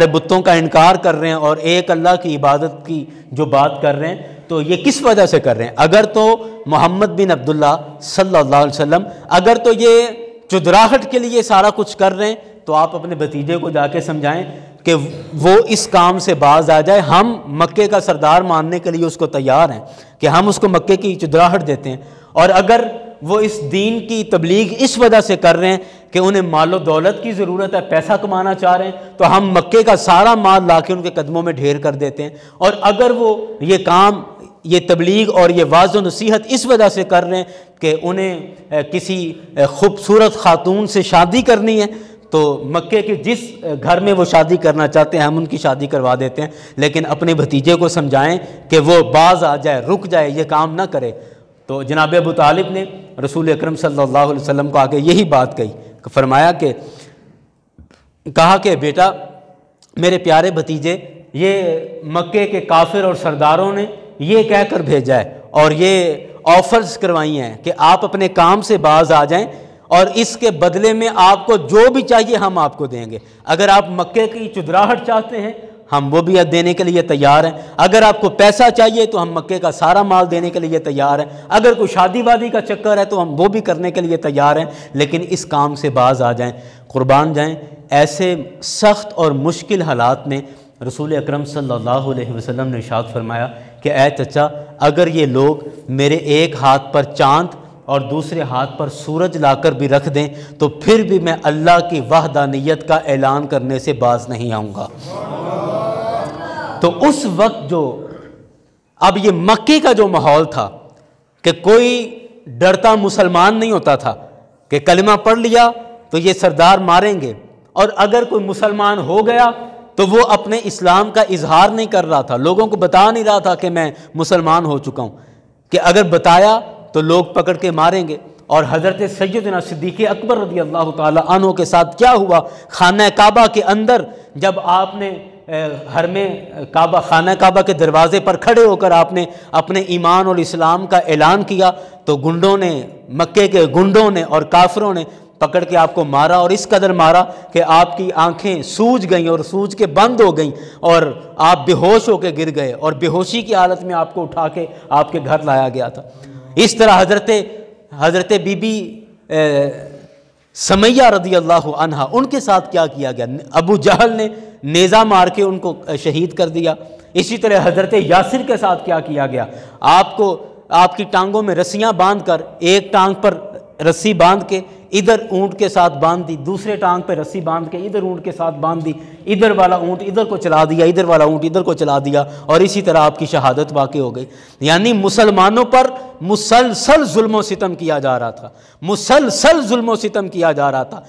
بتوں کا انکار کر رہے ہیں، اور ایک اللہ کی عبادت کی جو بات کر رہے ہیں، تو یہ کس وجہ سے کر رہے ہیں؟ اگر تو محمد بن عبداللہ صلی اللہ علیہ وسلم، اگر تو یہ چدراہٹ کے لیے سارا کچھ کر رہے ہیں، تو آپ اپنے بھتیجے کو جا کے سمجھائیں کہ وہ اس کام سے باز آ جائے۔ ہم مکے کا سردار ماننے کے لیے اس کو تیار ہیں کہ ہم اس کو مکے کی چدراہٹ دیتے ہیں، اور اگر وہ اس دین کی تبلیغ اس وجہ سے کر رہے ہیں کہ انہیں مال و دولت کی ضرورت ہے، پیسہ کمانا چاہ رہے ہیں، تو ہم مکے کا سارا مال لا کے ان کے قدموں میں ڈھیر کر دیتے ہیں۔ اور اگر وہ یہ کام یہ تبلیغ اور یہ واعظ و نصیحت اس وجہ سے کر رہے ہیں کہ انہیں کسی خوبصورت خاتون سے شادی کرنی ہے، تو مکے کے جس گھر میں وہ شادی کرنا چاہتے ہیں ہم ان کی شادی کروا دیتے ہیں، لیکن اپنے بھتیجے کو سمجھائیں کہ وہ باز آ جائے، رک جائے، یہ کام نہ کرے۔ تو جناب ابو طالب نے رسول اکرم صلی اللہ علیہ وسلم کو آگے یہی بات کہی، فرمایا کہ کہا کہ بیٹا میرے پیارے بھتیجے، یہ مکے کے کافر اور سرداروں نے یہ کہہ کر بھیجا ہے اور یہ آفرز کروائی ہیں کہ آپ اپنے کام سے باز آ جائیں اور اس کے بدلے میں آپ کو جو بھی چاہیے ہم آپ کو دیں گے۔ اگر آپ مکے کی چدراہٹ چاہتے ہیں ہم وہ بھی دینے کے لیے تیار ہیں، اگر آپ کو پیسہ چاہیے تو ہم مکے کا سارا مال دینے کے لیے تیار ہیں، اگر کوئی شادی وادی کا چکر ہے تو ہم وہ بھی کرنے کے لیے تیار ہیں، لیکن اس کام سے باز آ جائیں، قربان جائیں۔ ایسے سخت اور مشکل حالات میں رسول اکرم صلی اللہ علیہ وسلم نے ارشاد فرمایا کہ اے چچا، اگر یہ لوگ میرے ایک ہاتھ پر چاند اور دوسرے ہاتھ پر سورج لا کر بھی رکھ دیں تو پھر بھی میں اللہ کی وحدانیت کا اعلان کرنے سے باز نہیں آؤں گا۔ تو اس وقت جو اب یہ مکی کا جو ماحول تھا کہ کوئی ڈرتا مسلمان نہیں ہوتا تھا کہ کلمہ پڑھ لیا تو یہ سردار ماریں گے، اور اگر کوئی مسلمان ہو گیا تو وہ اپنے اسلام کا اظہار نہیں کر رہا تھا، لوگوں کو بتا نہیں رہا تھا کہ میں مسلمان ہو چکا ہوں، کہ اگر بتایا تو لوگ پکڑ کے ماریں گے۔ اور حضرت سیدنا صدیق اکبر رضی اللہ تعالی عنہ کے ساتھ کیا ہوا، خانہ کعبہ کے اندر جب آپ نے حرم کعبہ، خانہ کعبہ کے دروازے پر کھڑے ہو کر آپ نے اپنے ایمان اور اسلام کا اعلان کیا تو گنڈوں نے، مکے کے گنڈوں نے اور کافروں نے پکڑ کے آپ کو مارا، اور اس قدر مارا کہ آپ کی آنکھیں سوج گئیں اور سوج کے بند ہو گئیں اور آپ بے ہوش ہو کے گر گئے، اور بے ہوشی کی حالت میں آپ کو اٹھا کے آپ کے گھر لایا گیا تھا۔ اس طرح حضرت بی بی سمیہ رضی اللہ عنہا، ان کے ساتھ کیا کیا گیا، ابو جہل نے نیزہ مار کے ان کو شہید کر دیا۔ اسی طرح حضرت یاسر کے ساتھ کیا کیا گیا، آپ کی ٹانگوں میں رسیاں باندھ کر، ایک ٹانگ پر رسی باندھ کے ادھر اونٹ کے ساتھ باندھ دی، دوسرے ٹانگ پہ رسی باندھ کے ادھر اونٹ کے ساتھ باندھ دی، ادھر والا اونٹ ادھر کو چلا دیا، ادھر والا اونٹ ادھر کو چلا دیا، اور اسی طرح آپ کی شہادت واقع ہو گئی۔ یعنی مسلمانوں پر مسلسل ظلم و ستم کیا جا رہا تھا، مسلسل ظلم و ستم کیا جا رہا تھا۔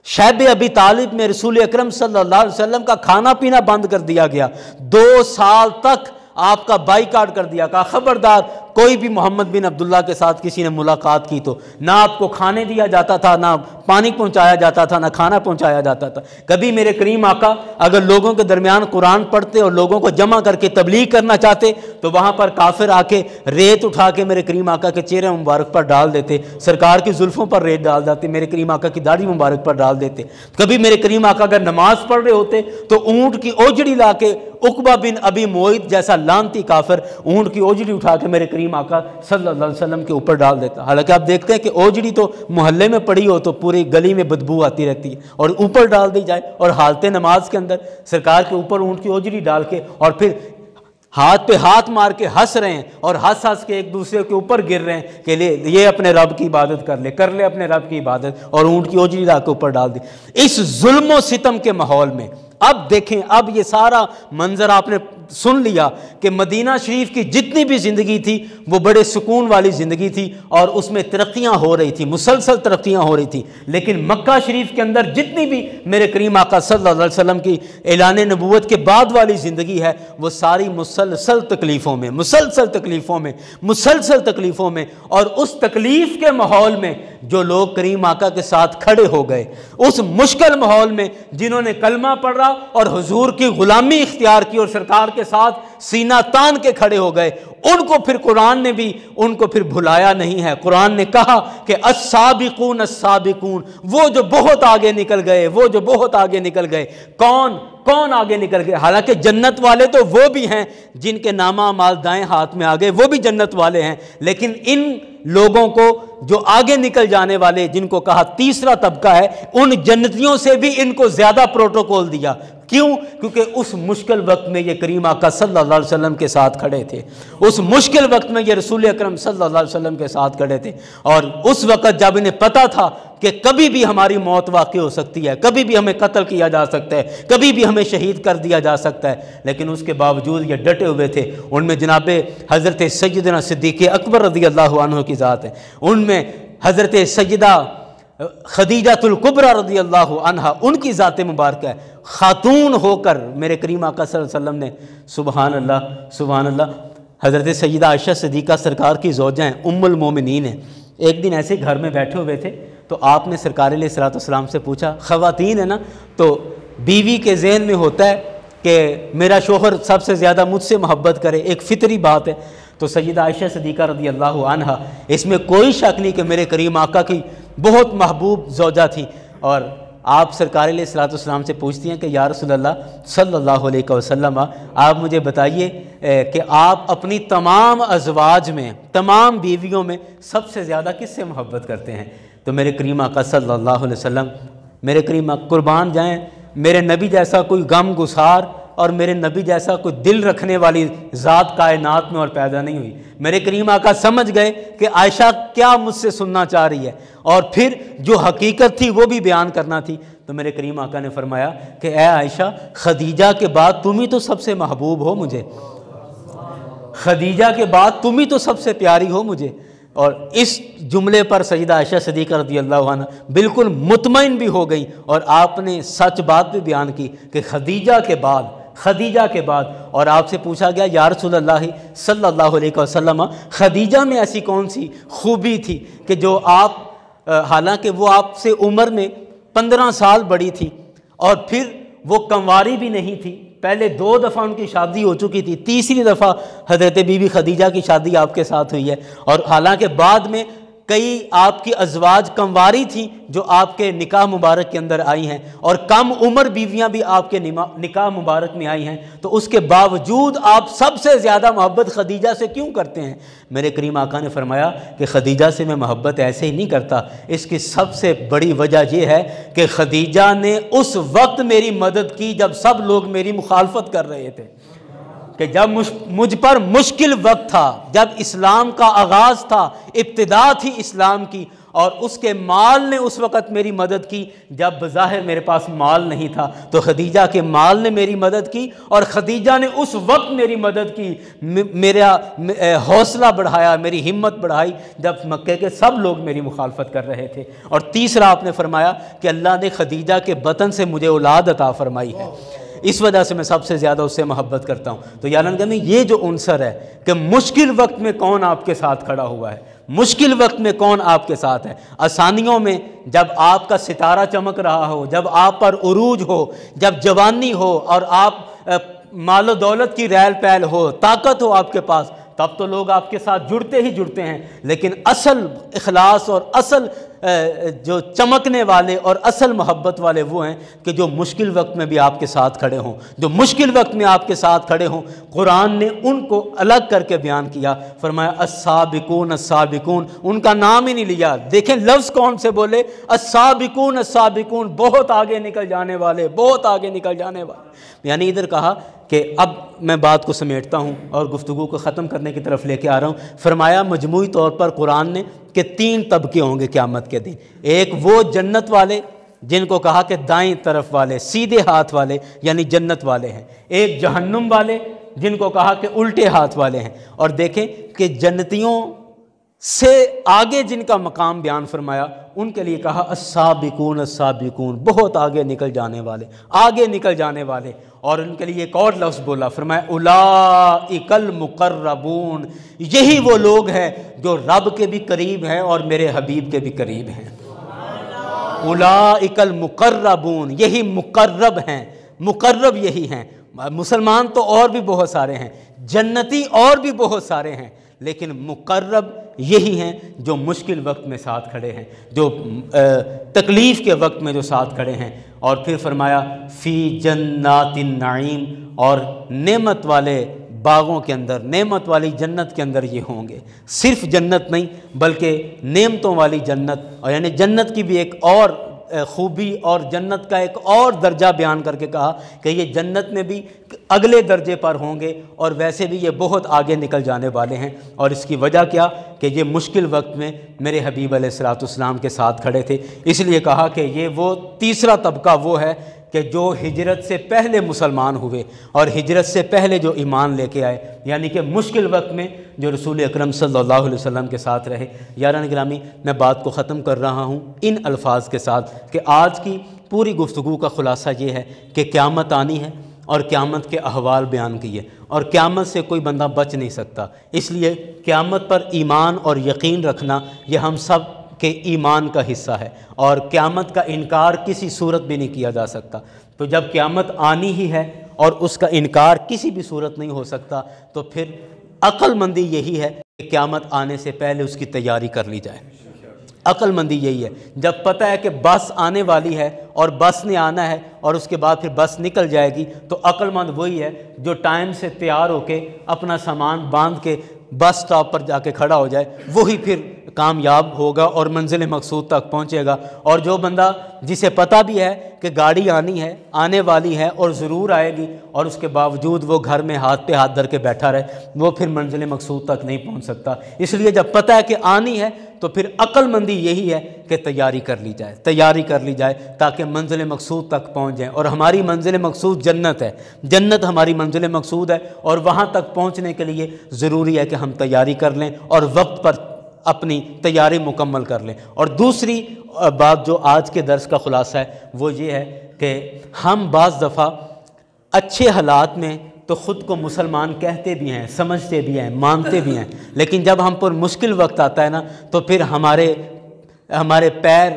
شیب ابی طالب میں رسول اکرم صلی اللہ علیہ وسلم کا کھانا پینا بند کر دیا گیا، 2 سال تک آپ کا بائیکاٹ کر دیا، کہا خبردار کوئی بھی محمد بن عبداللہ کے ساتھ کسی نے ملاقات کی تو نہ آپ کو کھانے دیا جاتا تھا، نہ پانی پہنچایا جاتا تھا، نہ کھانا پہنچایا جاتا تھا۔ کبھی میرے کریم آقا اگر لوگوں کے درمیان قرآن پڑھتے اور لوگوں کو جمع کر کے تبلیغ کرنا چاہتے تو وہاں پر کافر آ کے ریت اٹھا کے میرے کریم آقا کے چہرے مبارک پر ڈال دیتے، سرکار کی زلفوں پر ریت ڈال دیتے، میرے کریم آقا کی داڑھی مبارک پر ڈال دیتے۔ کبھی میرے کریم آقا اگر نماز پڑھ رہے ہوتے تو اونٹ کی اوجڑی لا کے، عقبہ بن ابی معیط جیسا لانتی کافر اونٹ کی اوجڑی اٹھا کے میرے کریم آقا صلی اللہ علیہ وسلم کے اوپر ڈال دیتا۔ حالانکہ آپ دیکھتے ہیں کہ اوجڑی تو محلے میں پڑی ہو تو پوری گلی میں بدبو آتی رہتی ہے، اور اوپر ڈال دی جائے، اور حالت نماز کے اندر سرکار کے اوپر اونٹ کی اوجڑی ڈال کے اور پھر ہاتھ پہ ہاتھ مار کے ہنس رہے ہیں اور ہنس ہنس کے ایک دوسرے کے اوپر گر رہے ہیں کہ یہ اپنے رب کی عبادت کر لے اپنے رب کی عبادت، اور اونٹ کی اوجڑی لا کے اوپر ڈال دی۔ اس ظلم و ستم کے ماحول میں اب دیکھیں، اب یہ سارا منظر آپ نے سن لیا کہ مدینہ شریف کی جتنی بھی زندگی تھی وہ بڑے سکون والی زندگی تھی، اور اس میں ترقیاں ہو رہی تھی، مسلسل ترقیاں ہو رہی تھی۔ لیکن مکہ شریف کے اندر جتنی بھی میرے کریم آقا صلی اللہ علیہ وسلم کی اعلان نبوت کے بعد والی زندگی ہے وہ ساری مسلسل تکلیفوں میں، مسلسل تکلیفوں میں، اور اس تکلیف کے ماحول میں جو لوگ کریم آقا کے ساتھ کھڑے ہو گئے، اس مشکل ماحول میں جنہوں نے کلمہ پڑھا اور حضور کی غلامی اختیار کی اور سرکار کے ساتھ سینہ تان کے کھڑے ہو گئے، ان کو پھر قرآن نے بھی ان کو پھر بھلایا نہیں ہے۔ قرآن نے کہا کہ السابقون السابقون، وہ جو بہت آگے نکل گئے، کون آگے نکل گئے؟ حالانکہ جنت والے تو وہ بھی ہیں جن کے نامہ اعمال دائیں ہاتھ میں آ گئے، وہ بھی جنت والے ہیں، لیکن ان لوگوں کو جو آگے نکل جانے والے، جن کو کہا تیسرا طبقہ ہے، ان جنتیوں سے بھی ان کو زیادہ پروٹوکول دیا۔ کیوں؟ کیونکہ اس مشکل وقت میں یہ کریم آقا صلی اللہ علیہ وسلم کے ساتھ کھڑے تھے، اس مشکل وقت میں یہ رسول اکرم صلی اللہ علیہ وسلم کے ساتھ کھڑے تھے، اور اس وقت جب انہیں پتہ تھا کہ کبھی بھی ہماری موت واقع ہو سکتی ہے، کبھی بھی ہمیں قتل کیا جا سکتا ہے، کبھی بھی ہمیں شہید کر دیا جا سکتا ہے، لیکن اس کے باوجود یہ ڈٹے ہوئے تھے۔ ان میں جناب حضرت سیدنا صدیق اکبر رضی اللہ عنہ کی ذات ہے، ان میں حضرت سیدہ خدیجہ الکبریٰ رضی اللہ عنہا، ان کی ذات مبارکہ ہے۔ خاتون ہو کر میرے کریم آقا صلی اللہ علیہ وسلم نے، سبحان اللہ سبحان اللہ، حضرت سیدہ عائشہ صدیقہ سرکار کی زوجہ ہیں، ام المومنین ہیں۔ ایک دن ایسے گھر میں بیٹھے ہوئے تھے تو آپ نے سرکار علیہ الصلوۃ والسلام سے پوچھا، خواتین ہے نا تو بیوی کے ذہن میں ہوتا ہے کہ میرا شوہر سب سے زیادہ مجھ سے محبت کرے، ایک فطری بات ہے۔ تو سیدہ عائشہ صدیقہ رضی اللہ عنہا، اس میں کوئی شک نہیں کہ میرے کریم آقا کی بہت محبوب زوجہ تھی، اور آپ سرکار علیہ الصلوۃ والسلام سے پوچھتی ہیں کہ یا رسول اللہ صلی اللہ علیہ وسلم، آپ مجھے بتائیے کہ آپ اپنی تمام ازواج میں، تمام بیویوں میں سب سے زیادہ کس سے محبت کرتے ہیں؟ تو میرے کریم آقا صلی اللہ علیہ وسلم، میرے کریم آقا قربان جائیں، میرے نبی جیسا کوئی غم گسار اور میرے نبی جیسا کوئی دل رکھنے والی ذات کائنات میں اور پیدا نہیں ہوئی۔ میرے کریم آقا سمجھ گئے کہ عائشہ کیا مجھ سے سننا چاہ رہی ہے، اور پھر جو حقیقت تھی وہ بھی بیان کرنا تھی۔ تو میرے کریم آقا نے فرمایا کہ اے عائشہ، خدیجہ کے بعد تم ہی تو سب سے محبوب ہو مجھے، خدیجہ کے بعد تم ہی تو سب سے پیاری ہو مجھے۔ اور اس جملے پر سیدہ عائشہ صدیقہ رضی اللہ عنہ بالکل مطمئن بھی ہو گئیں، اور آپ نے سچ بات بھی بیان کی کہ خدیجہ کے بعد، اور آپ سے پوچھا گیا یا رسول اللہ صلی اللہ علیہ وسلم، خدیجہ میں ایسی کون سی خوبی تھی کہ جو آپ، حالانکہ وہ آپ سے عمر میں 15 سال بڑی تھی، اور پھر وہ کنواری بھی نہیں تھی، پہلے 2 دفعہ ان کی شادی ہو چکی تھی، تیسری دفعہ حضرت بی بی خدیجہ کی شادی آپ کے ساتھ ہوئی ہے، اور حالانکہ بعد میں کئی آپ کی ازواج کنواری تھیں جو آپ کے نکاح مبارک کے اندر آئی ہیں، اور کم عمر بیویاں بھی آپ کے نکاح مبارک میں آئی ہیں، تو اس کے باوجود آپ سب سے زیادہ محبت خدیجہ سے کیوں کرتے ہیں؟ میرے کریم آقا نے فرمایا کہ خدیجہ سے میں محبت ایسے ہی نہیں کرتا، اس کی سب سے بڑی وجہ یہ ہے کہ خدیجہ نے اس وقت میری مدد کی جب سب لوگ میری مخالفت کر رہے تھے، کہ جب مجھ پر مشکل وقت تھا، جب اسلام کا آغاز تھا، ابتدا تھی اسلام کی، اور اس کے مال نے اس وقت میری مدد کی جب بظاہر میرے پاس مال نہیں تھا، تو خدیجہ کے مال نے میری مدد کی، اور خدیجہ نے اس وقت میری مدد کی، میرا حوصلہ بڑھایا، میری ہمت بڑھائی جب مکے کے سب لوگ میری مخالفت کر رہے تھے۔ اور تیسرا آپ نے فرمایا کہ اللہ نے خدیجہ کے بطن سے مجھے اولاد عطا فرمائی ہے، اس وجہ سے میں سب سے زیادہ اس سے محبت کرتا ہوں۔ تو یاران گرامی، یہ جو عنصر ہے کہ مشکل وقت میں کون آپ کے ساتھ کھڑا ہوا ہے، مشکل وقت میں کون آپ کے ساتھ ہے، آسانیوں میں جب آپ کا ستارہ چمک رہا ہو، جب آپ پر عروج ہو، جب جوانی ہو اور آپ مال و دولت کی ریل پیل ہو، طاقت ہو آپ کے پاس، تب تو لوگ آپ کے ساتھ جڑتے ہی جڑتے ہیں، لیکن اصل اخلاص اور اصل جو چمکنے والے اور اصل محبت والے وہ ہیں کہ جو مشکل وقت میں بھی آپ کے ساتھ کھڑے ہوں، جو مشکل وقت میں آپ کے ساتھ کھڑے ہوں۔ قرآن نے ان کو الگ کر کے بیان کیا، فرمایا السابقون السابقون، ان کا نام ہی نہیں لیا۔ دیکھیں لفظ کون سے بولے، السابقون السابقون، بہت آگے نکل جانے والے، بہت آگے نکل جانے والے۔ یعنی ادھر کہا کہ اب میں بات کو سمیٹتا ہوں اور گفتگو کو ختم کرنے کی طرف لے کے آ رہا ہوں۔ فرمایا مجموعی طور پر قرآن نے کہ 3 طبقے ہوں گے قیامت کے دن، ایک وہ جنت والے جن کو کہا کہ دائیں طرف والے، سیدھے ہاتھ والے یعنی جنت والے ہیں، ایک جہنم والے جن کو کہا کہ الٹے ہاتھ والے ہیں۔ اور دیکھیں کہ جنتیوں سے آگے جن کا مقام بیان فرمایا، ان کے لیے کہا السابقون السابقون، بہت آگے نکل جانے والے، آگے نکل جانے والے۔ اور ان کے لیے ایک اور لفظ بولا، فرمایا اولئک المقربون، یہی وہ لوگ ہیں جو رب کے بھی قریب ہیں اور میرے حبیب کے بھی قریب ہیں۔ اولئک المقربون، یہی مقرب ہیں، مقرب یہی ہیں۔ مسلمان تو اور بھی بہت سارے ہیں، جنتی اور بھی بہت سارے ہیں، لیکن مقرب یہی ہیں جو مشکل وقت میں ساتھ کھڑے ہیں، جو تکلیف کے وقت میں جو ساتھ کھڑے ہیں۔ اور پھر فرمایا فی جنات النعیم، اور نعمت والے باغوں کے اندر، نعمت والی جنت کے اندر یہ ہوں گے۔ صرف جنت نہیں بلکہ نعمتوں والی جنت، اور یعنی جنت کی بھی ایک اور خوبی اور جنت کا ایک اور درجہ بیان کر کے کہا کہ یہ جنت میں بھی اگلے درجے پر ہوں گے اور ویسے بھی یہ بہت آگے نکل جانے والے ہیں۔ اور اس کی وجہ کیا کہ یہ مشکل وقت میں میرے حبیب علیہ الصلوۃ والسلام کے ساتھ کھڑے تھے۔ اس لیے کہا کہ یہ وہ تیسرا طبقہ وہ ہے کہ جو ہجرت سے پہلے مسلمان ہوئے اور ہجرت سے پہلے جو ایمان لے کے آئے، یعنی کہ مشکل وقت میں جو رسول اکرم صلی اللہ علیہ وسلم کے ساتھ رہے۔ یاران گرامی، میں بات کو ختم کر رہا ہوں ان الفاظ کے ساتھ کہ آج کی پوری گفتگو کا خلاصہ یہ ہے کہ قیامت آنی ہے اور قیامت کے احوال بیان کیے، اور قیامت سے کوئی بندہ بچ نہیں سکتا۔ اس لیے قیامت پر ایمان اور یقین رکھنا یہ ہم سب کہ ایمان کا حصہ ہے، اور قیامت کا انکار کسی صورت بھی نہیں کیا جا سکتا۔ تو جب قیامت آنی ہی ہے اور اس کا انکار کسی بھی صورت نہیں ہو سکتا، تو پھر عقل مندی یہی ہے کہ قیامت آنے سے پہلے اس کی تیاری کر لی جائے۔ عقل مندی یہی ہے، جب پتہ ہے کہ بس آنے والی ہے اور بس نے آنا ہے اور اس کے بعد پھر بس نکل جائے گی، تو عقل مند وہی ہے جو ٹائم سے تیار ہو کے اپنا سامان باندھ کے بس سٹاپ پر جا کے کھڑا ہو جائے، وہی پھر کامیاب ہوگا اور منزل مقصود تک پہنچے گا۔ اور جو بندہ جسے پتہ بھی ہے کہ گاڑی آنی ہے، آنے والی ہے اور ضرور آئے گی، اور اس کے باوجود وہ گھر میں ہاتھ پہ ہاتھ دھر کے بیٹھا رہے، وہ پھر منزل مقصود تک نہیں پہنچ سکتا۔ اس لیے جب پتہ ہے کہ آنی ہے تو پھر عقل مندی یہی ہے کہ تیاری کر لی جائے، تیاری کر لی جائے تاکہ منزل مقصود تک پہنچ جائیں۔ اور ہماری منزل مقصود جنت ہے، جنت ہماری منزل مقصود ہے، اور وہاں تک پہنچنے کے لیے ضروری ہے کہ ہم تیاری کر لیں اور وقت پر اپنی تیاری مکمل کر لیں۔ اور دوسری بات جو آج کے درس کا خلاصہ ہے وہ یہ ہے کہ ہم بعض دفعہ اچھے حالات میں تو خود کو مسلمان کہتے بھی ہیں، سمجھتے بھی ہیں، مانتے بھی ہیں، لیکن جب ہم پر مشکل وقت آتا ہے نا تو پھر ہمارے پیر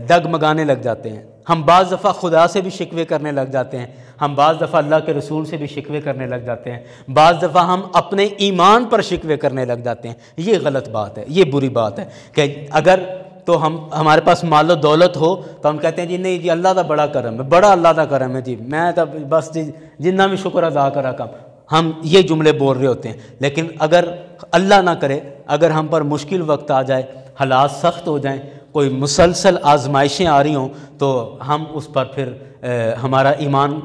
ڈگمگانے لگ جاتے ہیں۔ ہم بعض دفعہ خدا سے بھی شکوے کرنے لگ جاتے ہیں، ہم بعض دفعہ اللہ کے رسول سے بھی شکوے کرنے لگ جاتے ہیں، بعض دفعہ ہم اپنے ایمان پر شکوے کرنے لگ جاتے ہیں۔ یہ غلط بات ہے، یہ بری بات ہے کہ اگر تو ہمارے پاس مال و دولت ہو تو ہم کہتے ہیں جی نہیں جی اللہ دا بڑا کرم ہے، بڑا اللہ دا کرم ہے جی، میں تو بس جی جتنا بھی شکر ادا کرا کم، ہم یہ جملے بول رہے ہوتے ہیں۔ لیکن اگر اللہ نہ کرے، اگر ہم پر مشکل وقت آ جائے، حالات سخت ہو جائیں، کوئی مسلسل آزمائشیں آ رہی ہوں، تو ہم اس پر پھر ہمارا ایمان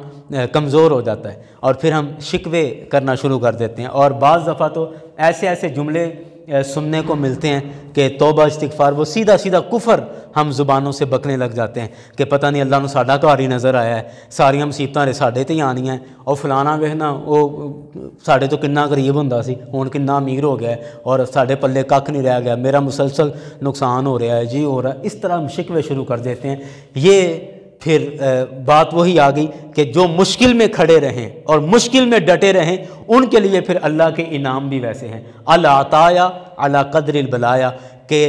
کمزور ہو جاتا ہے اور پھر ہم شکوے کرنا شروع کر دیتے ہیں۔ اور بعض دفعہ تو ایسے جملے سننے کو ملتے ہیں کہ توبہ استغفار، وہ سیدھا کفر ہم زبانوں سے بکنے لگ جاتے ہیں کہ پتہ نہیں اللہ نے ساڈا گھر ہی نظر آیا ہے، ساری مصیبتاں ساڈے تے ہی آنیاں ہیں، اور فلانا ویکھنا وہ ساڈے تو کنا غریب ہوندا سی، ہن کنا امیر ہو گیا ہے اور ساڈے پلے ککھ نہیں رہ گیا، میرا مسلسل نقصان ہو رہا ہے، جی ہو رہا ہے۔ اس طرح ہم شکوے شروع کر دیتے ہیں۔ یہ پھر بات وہی آ گئی کہ جو مشکل میں کھڑے رہیں اور مشکل میں ڈٹے رہیں، ان کے لیے پھر اللہ کے انعام بھی ویسے ہیں۔ العطایا علی قدر البلایا، کہ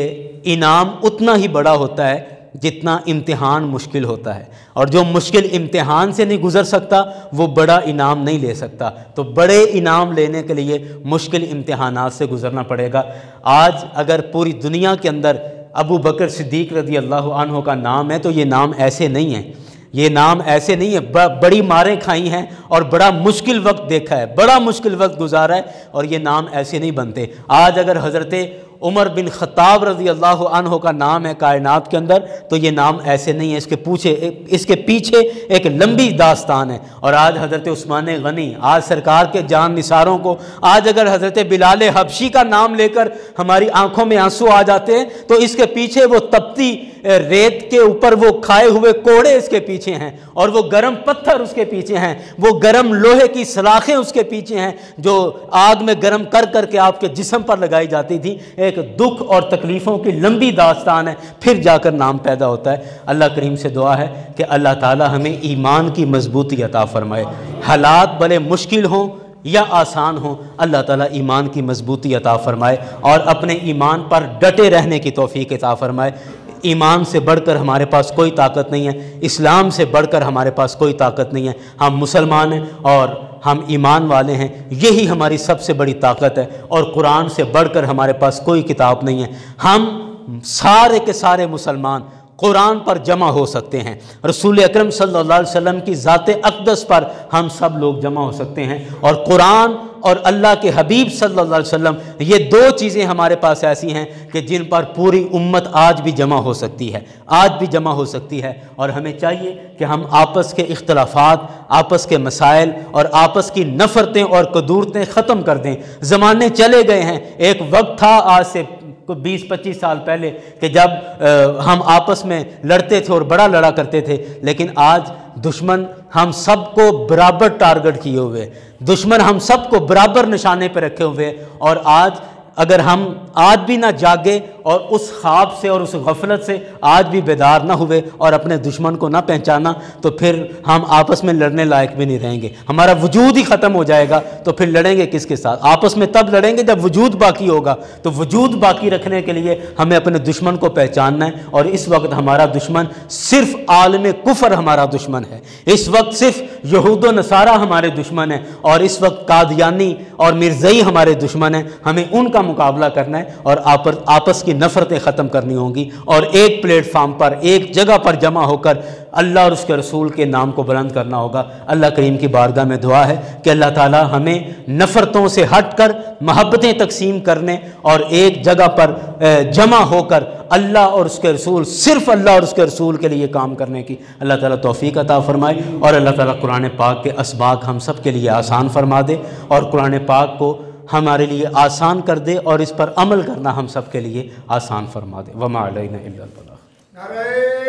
انعام اتنا ہی بڑا ہوتا ہے جتنا امتحان مشکل ہوتا ہے، اور جو مشکل امتحان سے نہیں گزر سکتا وہ بڑا انعام نہیں لے سکتا۔ تو بڑے انعام لینے کے لیے مشکل امتحانات سے گزرنا پڑے گا۔ آج اگر پوری دنیا کے اندر ابو بکر صدیق رضی اللہ عنہ کا نام ہے تو یہ نام ایسے نہیں ہے، یہ نام ایسے نہیں ہے، بڑی ماریں کھائی ہیں اور بڑا مشکل وقت دیکھا ہے، بڑا مشکل وقت گزارا ہے، اور یہ نام ایسے نہیں بنتے۔ آج اگر حضرت عمر بن خطاب رضی اللہ عنہ کا نام ہے کائنات کے اندر تو یہ نام ایسے نہیں ہے، اس کے پیچھے ایک لمبی داستان ہے۔ اور آج حضرت عثمان غنی، آج سرکار کے جان نثاروں کو، آج اگر حضرت بلال حبشی کا نام لے کر ہماری آنکھوں میں آنسو آ جاتے ہیں تو اس کے پیچھے وہ تپتی ریت کے اوپر وہ کھائے ہوئے کوڑے اس کے پیچھے ہیں، اور وہ گرم پتھر اس کے پیچھے ہیں، وہ گرم لوہے کی سلاخیں اس کے پیچھے ہیں جو آگ میں گرم کر کر کے آپ کے جسم پر لگائی جاتی تھی۔ ایک دکھ اور تکلیفوں کی لمبی داستان ہے، پھر جا کر نام پیدا ہوتا ہے۔ اللہ کریم سے دعا ہے کہ اللہ تعالی ہمیں ایمان کی مضبوطی عطا فرمائے، حالات بھلے مشکل ہوں یا آسان ہوں، اللہ تعالیٰ ایمان کی مضبوطی عطا فرمائے اور اپنے ایمان پر ڈٹے رہنے کی توفیق عطا فرمائے۔ ایمان سے بڑھ کر ہمارے پاس کوئی طاقت نہیں ہے، اسلام سے بڑھ کر ہمارے پاس کوئی طاقت نہیں ہے۔ ہم مسلمان ہیں اور ہم ایمان والے ہیں، یہی ہماری سب سے بڑی طاقت ہے، اور قرآن سے بڑھ کر ہمارے پاس کوئی کتاب نہیں ہے۔ ہم سارے کے سارے مسلمان قرآن پر جمع ہو سکتے ہیں، رسول اکرم صلی اللہ علیہ وسلم کی ذات اقدس پر ہم سب لوگ جمع ہو سکتے ہیں، اور قرآن اور اللہ کے حبیب صلی اللہ علیہ وسلم، یہ دو چیزیں ہمارے پاس ایسی ہیں کہ جن پر پوری امت آج بھی جمع ہو سکتی ہے، آج بھی جمع ہو سکتی ہے۔ اور ہمیں چاہیے کہ ہم آپس کے اختلافات، آپس کے مسائل اور آپس کی نفرتیں اور کدورتیں ختم کر دیں۔ زمانے چلے گئے ہیں، ایک وقت تھا آج سے 20-25 سال پہلے کہ جب ہم آپس میں لڑتے تھے اور بڑا لڑا کرتے تھے، لیکن آج دشمن ہم سب کو برابر ٹارگٹ کیے ہوئے، دشمن ہم سب کو برابر نشانے پہ رکھے ہوئے، اور آج اگر ہم آج بھی نہ جاگے اور اس خواب سے اور اس غفلت سے آج بھی بیدار نہ ہوئے اور اپنے دشمن کو نہ پہچانا، تو پھر ہم آپس میں لڑنے لائق بھی نہیں رہیں گے، ہمارا وجود ہی ختم ہو جائے گا۔ تو پھر لڑیں گے کس کے ساتھ؟ آپس میں تب لڑیں گے جب وجود باقی ہوگا۔ تو وجود باقی رکھنے کے لیے ہمیں اپنے دشمن کو پہچاننا ہے، اور اس وقت ہمارا دشمن صرف عالم کفر ہمارا دشمن ہے، اس وقت صرف یہود و نصارہ ہمارے دشمن ہیں، اور اس وقت قادیانی اور مرزائی ہمارے دشمن ہیں۔ ہمیں ان کا مقابلہ کرنا ہے اور آپس کی نفرتیں ختم کرنی ہوں گی، اور ایک پلیٹ فارم پر، ایک جگہ پر جمع ہو کر اللہ اور اس کے رسول کے نام کو بلند کرنا ہوگا۔ اللہ کریم کی بارگاہ میں دعا ہے کہ اللہ تعالی ہمیں نفرتوں سے ہٹ کر محبتیں تقسیم کرنے اور ایک جگہ پر جمع ہو کر اللہ اور اس کے رسول، صرف اللہ اور اس کے رسول کے لیے کام کرنے کی اللہ تعالیٰ توفیق عطا فرمائے، اور اللہ تعالیٰ قرآن پاک کے اسباق ہم سب کے لیے آسان فرما دے، اور قرآن پاک کو ہمارے لیے آسان کر دے، اور اس پر عمل کرنا ہم سب کے لیے آسان فرما دے۔ وما علینا الا البلاغ۔